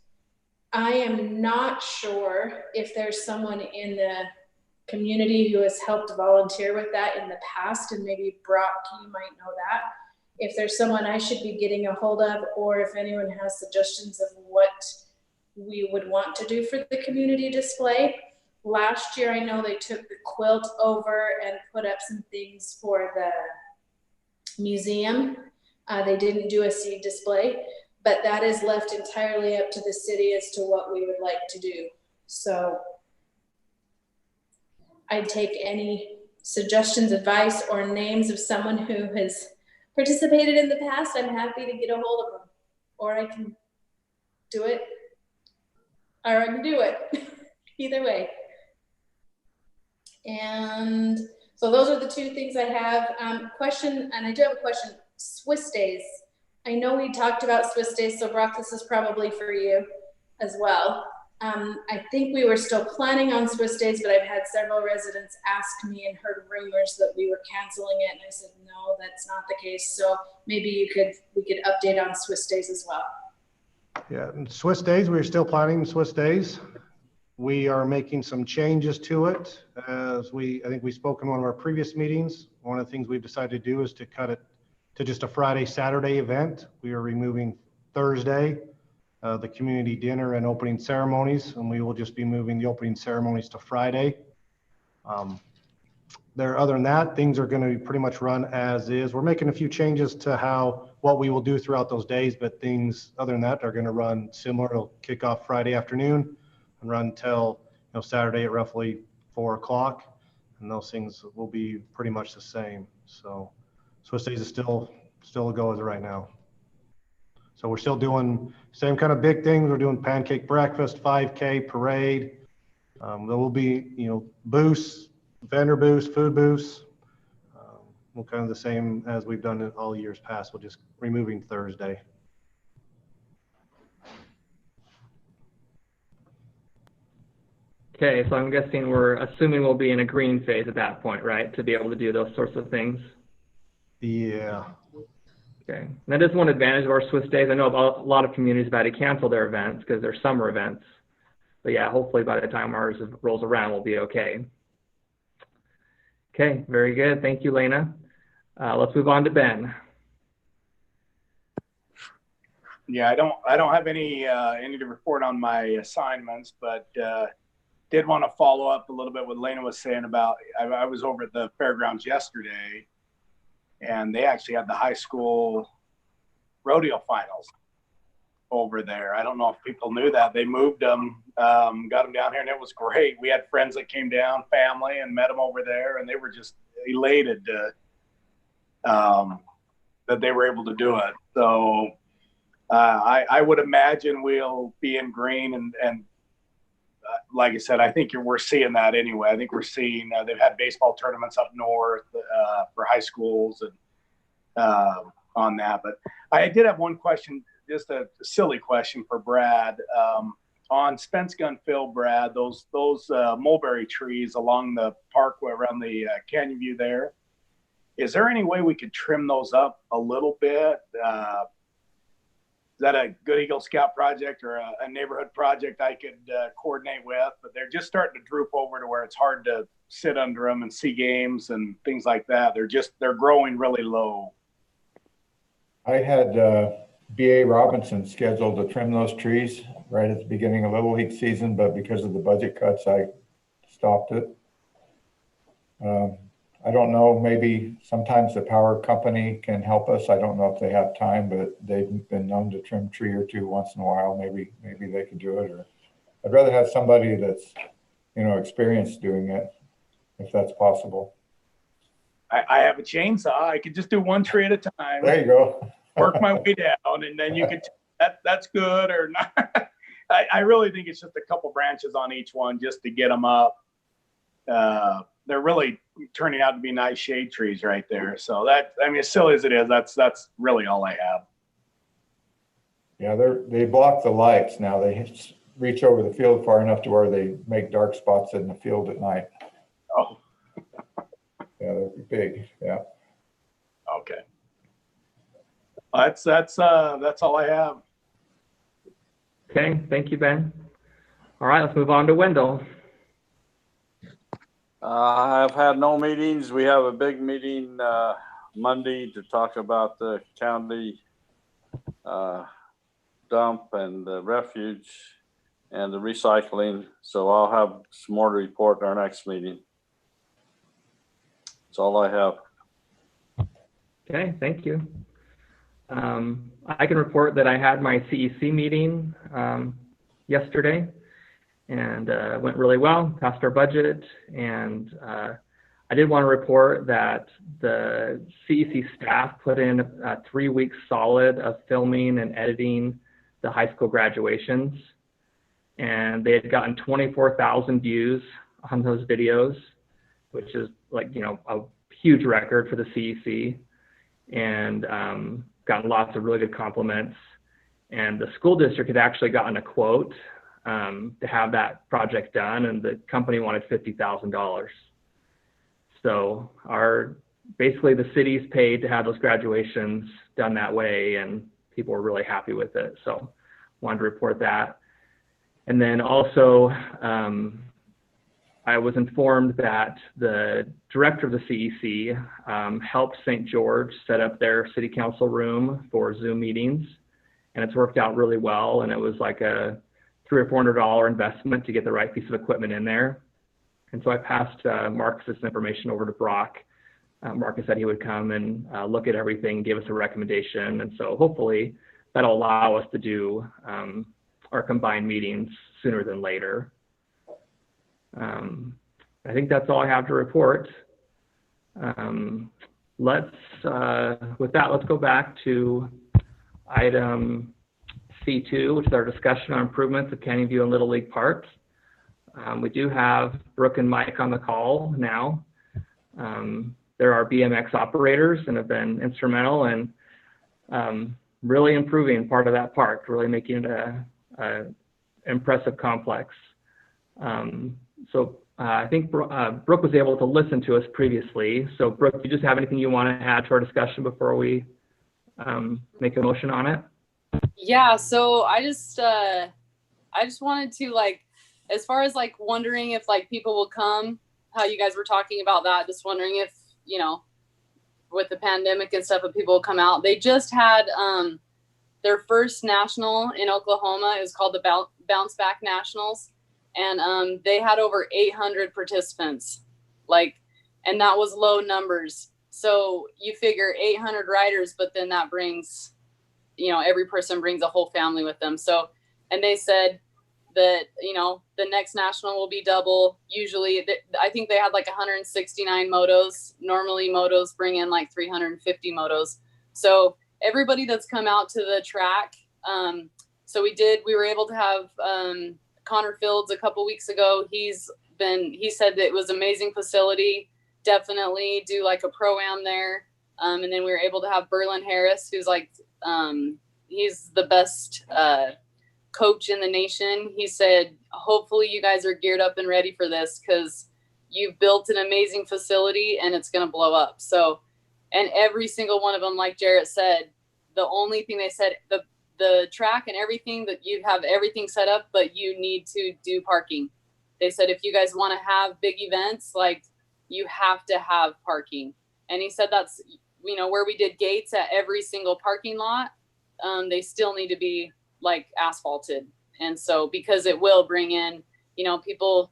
I am not sure if there's someone in the community who has helped volunteer with that in the past, and maybe Brock, you might know that. If there's someone I should be getting a hold of, or if anyone has suggestions of what we would want to do for the community display. Last year, I know they took the quilt over and put up some things for the museum. They didn't do a seed display, but that is left entirely up to the city as to what we would like to do. So I'd take any suggestions, advice, or names of someone who has participated in the past. I'm happy to get a hold of them, or I can do it, or I can do it. Either way. And so those are the two things I have. Question, and I do have a question, Swiss days. I know we talked about Swiss days, so Brock, this is probably for you as well. I think we were still planning on Swiss days, but I've had several residents ask me and heard rumors that we were canceling it, and I said, no, that's not the case. So maybe we could update on Swiss days as well. Yeah, and Swiss days, we're still planning Swiss days. We are making some changes to it. I think we spoke in one of our previous meetings. One of the things we've decided to do is to cut it to just a Friday, Saturday event. We are removing Thursday, the community dinner and opening ceremonies, and we will just be moving the opening ceremonies to Friday. Other than that, things are going to pretty much run as is. We're making a few changes to what we will do throughout those days, but things other than that are going to run similar. It'll kick off Friday afternoon and run till Saturday at roughly 4 o'clock, and those things will be pretty much the same. So Swiss days is still a go as of right now. So we're still doing same kind of big things. We're doing pancake breakfast, 5K parade. There will be booths, vendor booths, food booths. We'll kind of the same as we've done it all years past. We're just removing Thursday. Okay, so I'm guessing we're assuming we'll be in a green phase at that point, right? To be able to do those sorts of things. Yeah. Okay, and that is one advantage of our Swiss days. I know a lot of communities have had to cancel their events because they're summer events. But yeah, hopefully by the time ours rolls around, we'll be okay. Okay, very good. Thank you, Lena. Let's move on to Ben. Yeah, I don't have any to report on my assignments, but did want to follow up a little bit what Lena was saying about. I was over at the fairgrounds yesterday, and they actually had the high school rodeo finals over there. I don't know if people knew that. They moved them, got them down here, and it was great. We had friends that came down, family, and met them over there, and they were just elated that they were able to do it. So I would imagine we'll be in green, and like I said, I think we're seeing that anyway. I think we're seeing they've had baseball tournaments up north for high schools and on that. But I did have one question, just a silly question for Brad. On Spence Gun Field, Brad, those mulberry trees along the parkway around the Canyon View there, Is there any way we could trim those up a little bit? Is that a Good Eagle Scout project or a neighborhood project I could coordinate with? But they're just starting to droop over to where it's hard to sit under them and see games and things like that. They're growing really low. I had B.A. Robinson scheduled to trim those trees right at the beginning of Little League season, but because of the budget cuts, I stopped it. I don't know, maybe sometimes the power company can help us. I don't know if they have time, but they've been known to trim a tree or two once in a while. Maybe they could do it, or I'd rather have somebody that's, experienced doing it, if that's possible. I have a chainsaw. I could just do one tree at a time. There you go. Work my way down, and then you could, that's good or not. I really think it's just a couple branches on each one just to get them up. They're really turning out to be nice shade trees right there. So as silly as it is, that's really all I have. Yeah, they block the lights now. They reach over the field far enough to where they make dark spots in the field at night. Oh. Yeah, they're big. Yeah. Okay. That's all I have. Okay, thank you, Ben. All right, let's move on to Wendell. I've had no meetings. We have a big meeting Monday to talk about the county dump and the refuge and the recycling. So I'll have some more to report in our next meeting. That's all I have. Okay, thank you. I can report that I had my CEC meeting yesterday, and went really well, passed our budget. And I did want to report that the CEC staff put in 3 weeks solid of filming and editing the high school graduations. And they had gotten 24,000 views on those videos, which is a huge record for the CEC. And gotten lots of really good compliments. And the school district had actually gotten a quote to have that project done, and the company wanted $50,000. So basically the city's paid to have those graduations done that way, and people were really happy with it. So wanted to report that. And then also I was informed that the director of the CEC helped St. George set up their city council room for Zoom meetings, and it's worked out really well. And it was like a $300 or $400 investment to get the right piece of equipment in there. And so I passed Marcus's information over to Brock. Marcus said he would come and look at everything, give us a recommendation. And so hopefully that'll allow us to do our combined meetings sooner than later. I think that's all I have to report. With that, let's go back to item C2, which is our discussion on improvements of Canyon View and Little League parks. We do have Brooke and Mike on the call now. They're our BMX operators and have been instrumental in really improving part of that park, really making it an impressive complex. So I think Brooke was able to listen to us previously. So Brooke, do you just have anything you want to add to our discussion before we make a motion on it? Yeah, so I just wanted to, as far as wondering if people will come, how you guys were talking about that, just wondering if, with the pandemic and stuff, if people will come out. They just had their first national in Oklahoma. It was called the Bounce Back Nationals. And they had over 800 participants, and that was low numbers. So you figure 800 riders, but then that brings, every person brings a whole family with them. So, and they said that, the next national will be double. Usually, I think they had 169 motos. Normally motos bring in 350 motos. So everybody that's come out to the track. So we were able to have, Connor Fields a couple weeks ago. He said that it was an amazing facility. Definitely do a pro-am there. And then we were able to have Berlin Harris, who's he's the best coach in the nation. He said, hopefully you guys are geared up and ready for this, because you've built an amazing facility and it's going to blow up. So And every single one of them, like Jarrett said, the only thing they said, the track and everything, that you have everything set up, but you need to do parking. They said, if you guys want to have big events, like, you have to have parking. And he said that's, you know, where we did gates at every single parking lot, they still need to be like asphalted. And so, because it will bring in, you know, people,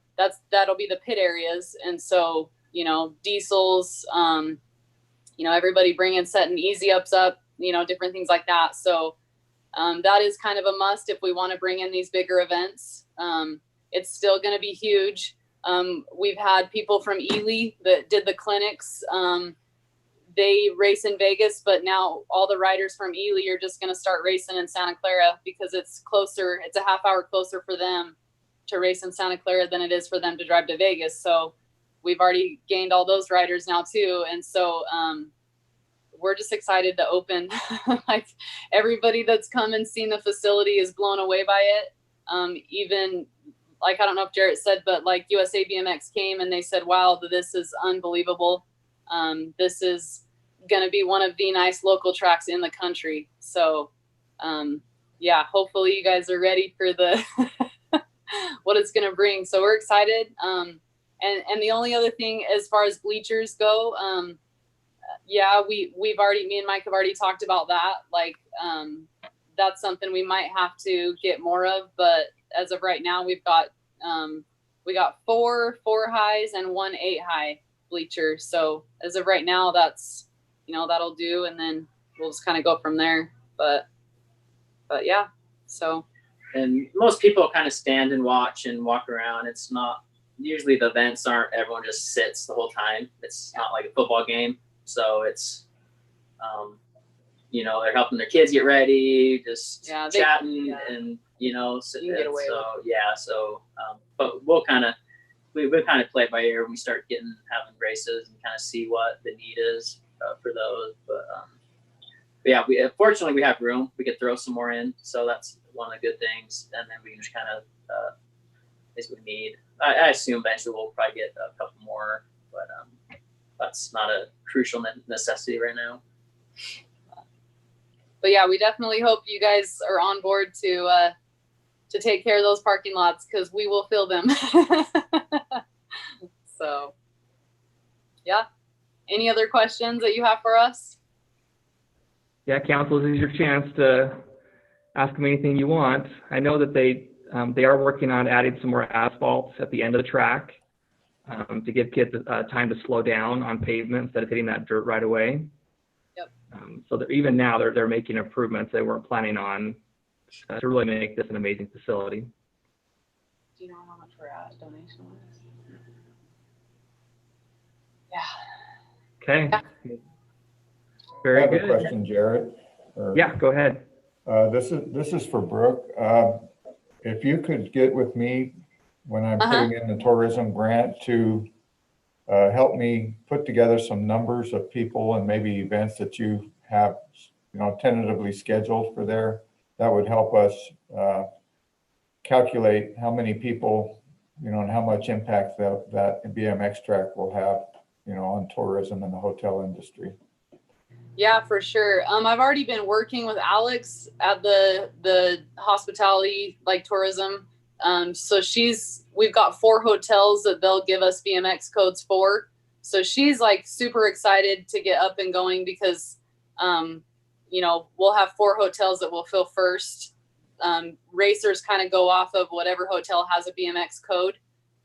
that'll be the pit areas. And so, you know, diesels, you know, everybody bringing, setting easy ups up, you know, different things like that. So that is kind of a must if we want to bring in these bigger events. It's still going to be huge. We've had people from Ely that did the clinics. They race in Vegas, but now all the riders from Ely are just going to start racing in Santa Clara because it's closer. It's a half hour closer for them to race in Santa Clara than it is for them to drive to Vegas. So we've already gained all those riders now too. And so, we're just excited to open. Like, everybody that's come and seen the facility is blown away by it. Even, like, I don't know if Jarrett said, but like USA BMX came and they said, wow, this is unbelievable. This is going to be one of the nice local tracks in the country. So, yeah, hopefully you guys are ready for the, what it's going to bring. So we're excited. And the only other thing as far as bleachers go, yeah, we've already, me and Mike have already talked about that. Like, that's something we might have to get more of, but as of right now, we've got, we got four highs and 1 8 high bleacher. So as of right now, that's, you know, that'll do. And then we'll just kind of go from there. But yeah, so. And most people kind of stand and watch and walk around. It's not, usually the events aren't, everyone just sits the whole time. It's not like a football game. So it's, you know, they're helping their kids get ready, just chatting and, you know, so, but we'll kind of, we'll kind of play it by ear when we start having races and kind of see what the need is for those. But yeah, fortunately we have room. We could throw some more in. So that's one of the good things. And then we can just kind of, as we need, I assume eventually we'll probably get a couple more, but that's not a crucial necessity right now. But yeah, we definitely hope you guys are on board to take care of those parking lots, because we will fill them. So yeah, any other questions that you have for us? Yeah, council, this is your chance to ask them anything you want. I know that they are working on adding some more asphalt at the end of the track to give kids time to slow down on pavement instead of hitting that dirt right away. Yep. So even now they're making improvements they weren't planning on to really make this an amazing facility. Do you know how much we're at donation-wise? Yeah. Okay. Yeah. Very good. I good. have a question, Jarrett. Yeah, go ahead. This is for Brooke. If you could get with me when I'm putting in the tourism grant to help me put together some numbers of people and maybe events that you have, you know, tentatively scheduled for there, that would help us calculate how many people, you know, and how much impact that BMX track will have, you know, on tourism and the hotel industry. Yeah, for sure. I've already been working with Alex at the hospitality, like tourism. So we've got 4 hotels that they'll give us BMX codes for. So she's like super excited to get up and going because, you know, we'll have 4 hotels that we'll fill first. Racers kind of go off of whatever hotel has a BMX code.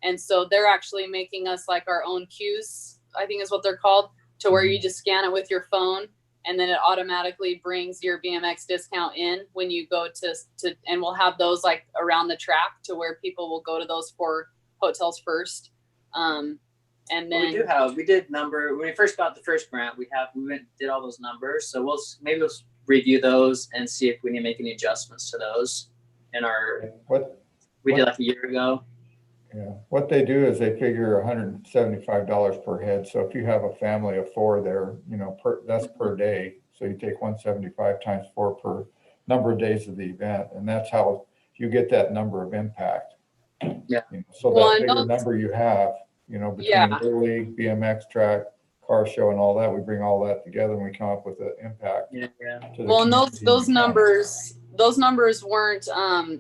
And so they're actually making us like our own queues, I think is what they're called, to where you just scan it with your phone and then it automatically brings your BMX discount in when you go to and we'll have those like around the track to where people will go to those 4 hotels first. And then we did number, when we first got the first grant, we went and did all those numbers. So we'll review those and see if we need to make any adjustments to those in our, we did like a year ago. Yeah, what they do is they figure $175 per head. So if you have a family of 4 there, you know, that's per day. So you take 175 times 4 per number of days of the event, and that's how you get that number of impact. Yeah. You know, so that bigger number you have, you know, between Little League, BMX track, car show and all that, we bring all that together and we come up with an impact. Yeah. to the Well, and community those and the county. numbers weren't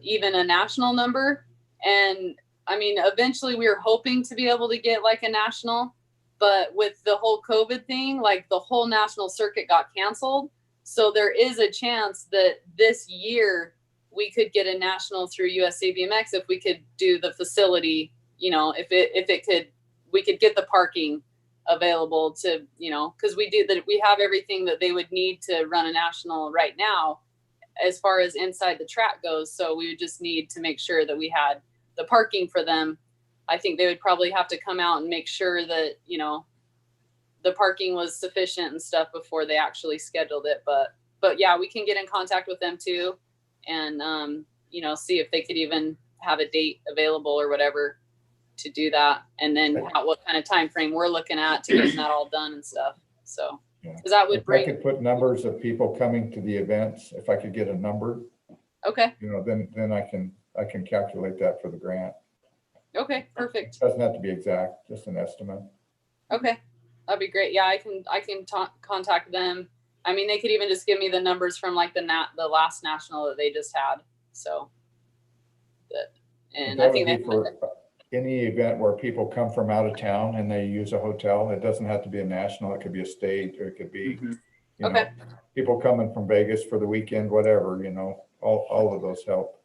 even a national number. And I mean, eventually we were hoping to be able to get like a national, but with the whole COVID thing, like the whole national circuit got canceled. So there is a chance that this year we could get a national through USABMX if we could do the facility, you know, if it could, we could get the parking available to, you know, because we have everything that they would need to run a national right now as far as inside the track goes. So we would just need to make sure that we had the parking for them. I think they would probably have to come out and make sure that, you know, the parking was sufficient and stuff before they actually scheduled it. But yeah, we can get in contact with them too, and you know, see if they could even have a date available or whatever to do that, and then what kind of time frame we're looking at to getting that all done and stuff. So because that would If I could put numbers of people coming to the events, if I could get a number, okay, you know, then I can calculate that for the grant. Okay, perfect. Doesn't have to be exact, just an estimate. Okay, that'd be great. Yeah, I can contact them. I mean, they could even just give me the numbers from like the last national that they just had. So that, and I think would be for any event where people come from out of town and they use a hotel. It doesn't have to be a national. It could be a state, or it could be, you know, people coming from Vegas for the weekend, whatever, you know, all of those help.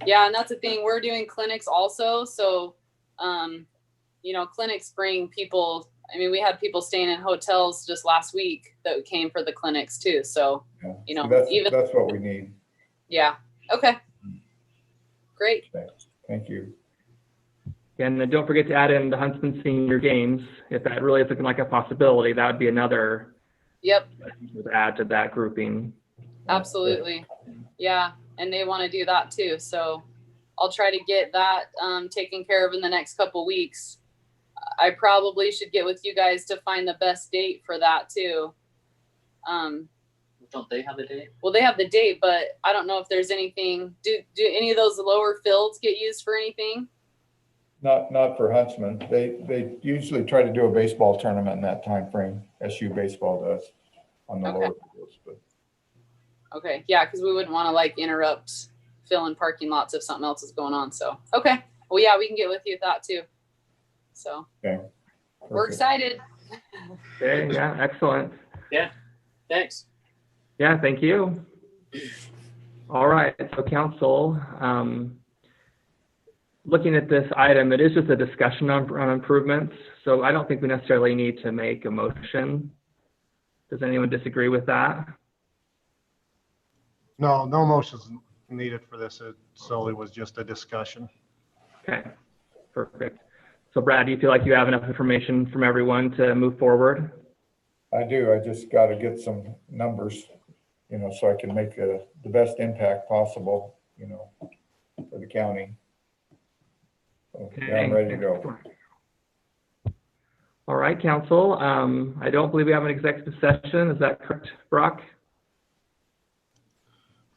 Yeah, and that's the thing. We're doing clinics also. So, you know, clinics bring people. I mean, we had people staying in hotels just last week that came for the clinics too. So, yeah. You know, that's what we need. Yeah. Okay. Great. Okay. Thank you. And then don't forget to add in the Huntsman Senior Games. If that really is looking like a possibility, that would be another add to that grouping. Absolutely. Yeah. And they want to do that too. So I'll try to get that taken care of in the next couple weeks. I probably should get with you guys to find the best date for that too. Don't they have a date? Well, they have the date, but I don't know if there's anything. Do any of those lower fields get used for anything? Not for Huntsman. They usually try to do a baseball tournament in that time frame. SU baseball does on the lower fields. But. Okay, yeah, because we wouldn't want to like interrupt filling parking lots if something else is going on. So okay, well yeah, we can get with you with that too. So we're excited. Okay, yeah, excellent. Yeah, thanks. Yeah, thank you. All right, so council, looking at this item, it is just a discussion on improvements. So I don't think we necessarily need to make a motion. Does anyone disagree with that? No motions needed for this. It solely was just a discussion. Okay, perfect. So Brad, do you feel like you have enough information from everyone to move forward? I do. I just got to get some numbers, you know, so I can make the best impact possible, you know, for the county. So, yeah, I'm ready to go. All right, council. I don't believe we have an executive session. Is that correct, Brock?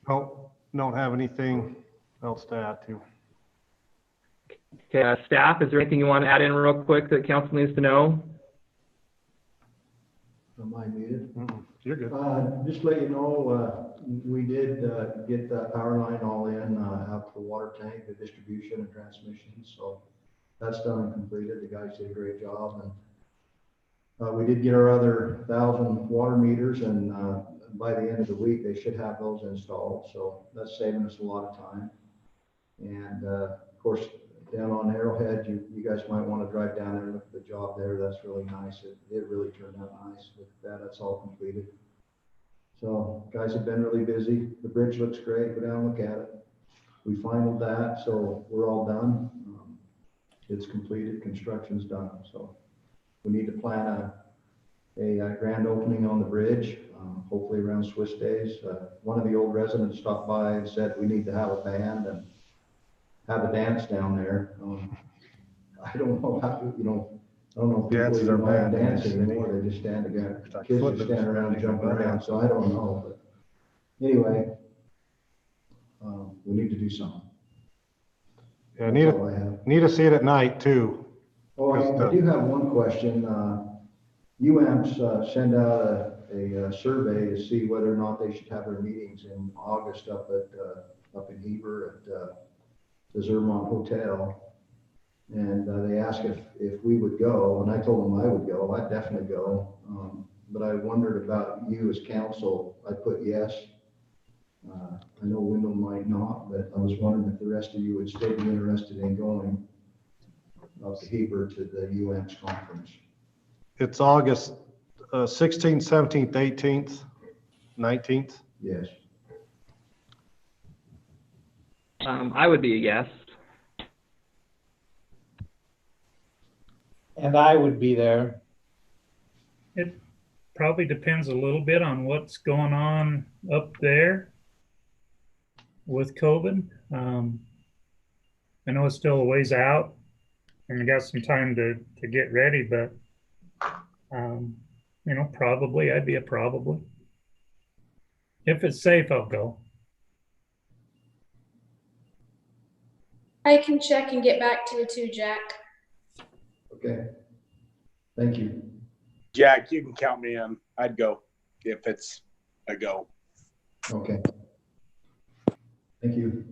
Nope, don't have anything else to add to. Okay, staff, is there anything you want to add in real quick that council needs to know? Am I muted? You're good. Just to let you know, we did get that power line all in out to the water tank, the distribution and transmission. So that's done and completed. The guys did a great job. And we did get our other 1,000 water meters, and by the end of the week, they should have those installed. So that's saving us a lot of time. And of course, down on Arrowhead, you guys might want to drive down there and look at the job there. That's really nice. It really turned out nice. With that, that's all completed. So guys have been really busy. The bridge looks great. Go down and look at it. We finalized that, so we're all done. It's completed. Construction's done. So we need to plan a grand opening on the bridge, hopefully around Swiss days. One of the old residents stopped by and said we need to have a band and have a dance down there. I don't know how, you know, I don't know if people even know how to dance anymore. They just stand together. Kids just stand around and jump around, so I don't know. But anyway, we need to do something. Yeah, need to see it at night too. Oh, I do have one question. UAMPS send out a survey to see whether or not they should have their meetings in August up in Heber at the Zermont Hotel. And they asked if we would go, and I told them I would go. I'd definitely go. But I wondered about you as council. I put yes. I know Wendell might not, but I was wondering if the rest of you would still be interested in going up to Heber to the UAMPS conference. It's August 16th, 17th, 18th, 19th. Yes. I would be a yes. And I would be there. It probably depends a little bit on what's going on up there with COVID. I know it's still a ways out and we got some time to get ready, but you know, probably I'd be a probably. If it's safe, I'll go. I can check and get back to you too, Jack. Okay. Thank you. Jack, you can count me in. I'd go if it's a go. Okay. Thank you.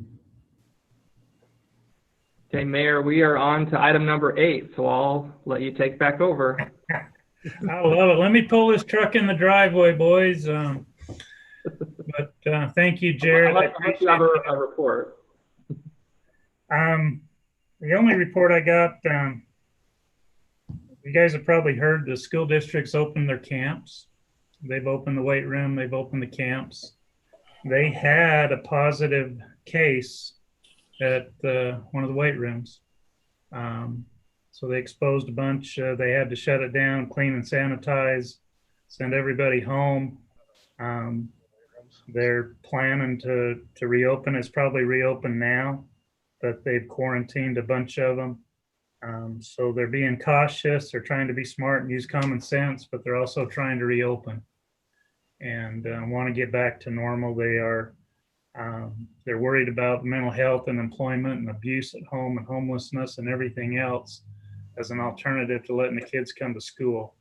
Okay, Mayor, we are on to item number 8, so I'll let you take back over. I love it. Let me pull this truck in the driveway, boys. But thank you, Jared. Unless you have a report. The only report I got, you guys have probably heard the school districts opened their camps. They've opened the weight room. They've opened the camps. They had a positive case at one of the weight rooms. So they exposed a bunch. They had to shut it down, clean and sanitize, send everybody home. They're planning to reopen. It's probably reopened now, but they've quarantined a bunch of them. So they're being cautious. They're trying to be smart and use common sense, but they're also trying to reopen and want to get back to normal. They're worried about mental health and employment and abuse at home and homelessness and everything else as an alternative to letting the kids come to school.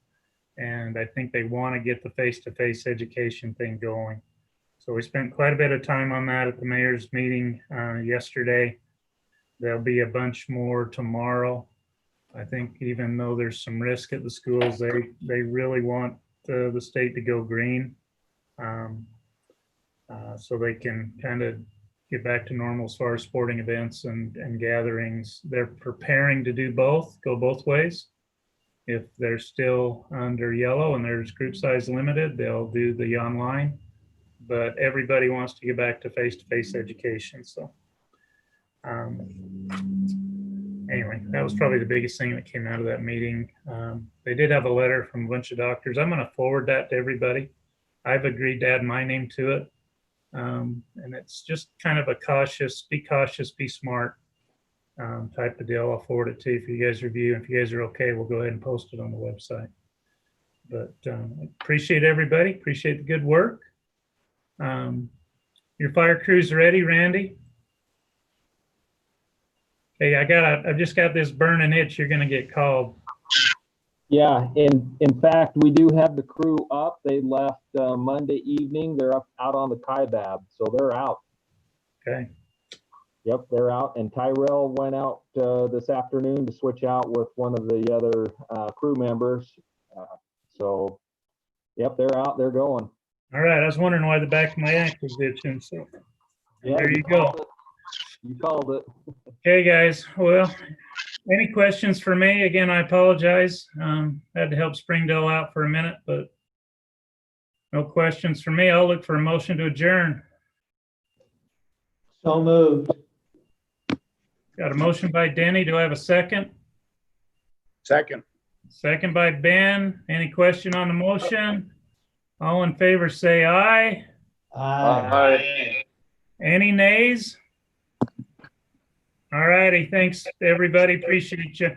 And I think they want to get the face-to-face education thing going. So we spent quite a bit of time on that at the mayor's meeting yesterday. There'll be a bunch more tomorrow. I think even though there's some risk at the schools, they really want the state to go green so they can kind of get back to normal as far as sporting events and gatherings. They're preparing to do both, go both ways. If they're still under yellow and there's group size limited, they'll do the online, but everybody wants to get back to face-to-face education. So anyway, that was probably the biggest thing that came out of that meeting. They did have a letter from a bunch of doctors. I'm going to forward that to everybody. I've agreed to add my name to it. And it's just kind of a cautious, be smart type of deal. I'll forward it to you for you guys to review. If you guys are okay, we'll go ahead and post it on the website. But appreciate everybody. Appreciate the good work. Your fire crew's ready, Randy? Hey, I've just got this burning itch. You're going to get called. Yeah, in fact, we do have the crew up. They left Monday evening. They're up out on the Kaibab, so they're out. Okay. Yep, they're out. And Tyrell went out this afternoon to switch out with one of the other crew members. So, yep, they're out. They're going. All right. I was wondering why the back of my ankle was itching. So yeah, there you go. You called it. Okay, guys. Well, any questions for me? Again, I apologize. Had to help Springdale out for a minute, but no questions for me. I'll look for a motion to adjourn. So moved. Got a motion by Denny. Do I have a second? Second. Second by Ben. Any question on the motion? All in favor say aye. Aye. Any nays? All righty. Thanks, everybody. Appreciate you.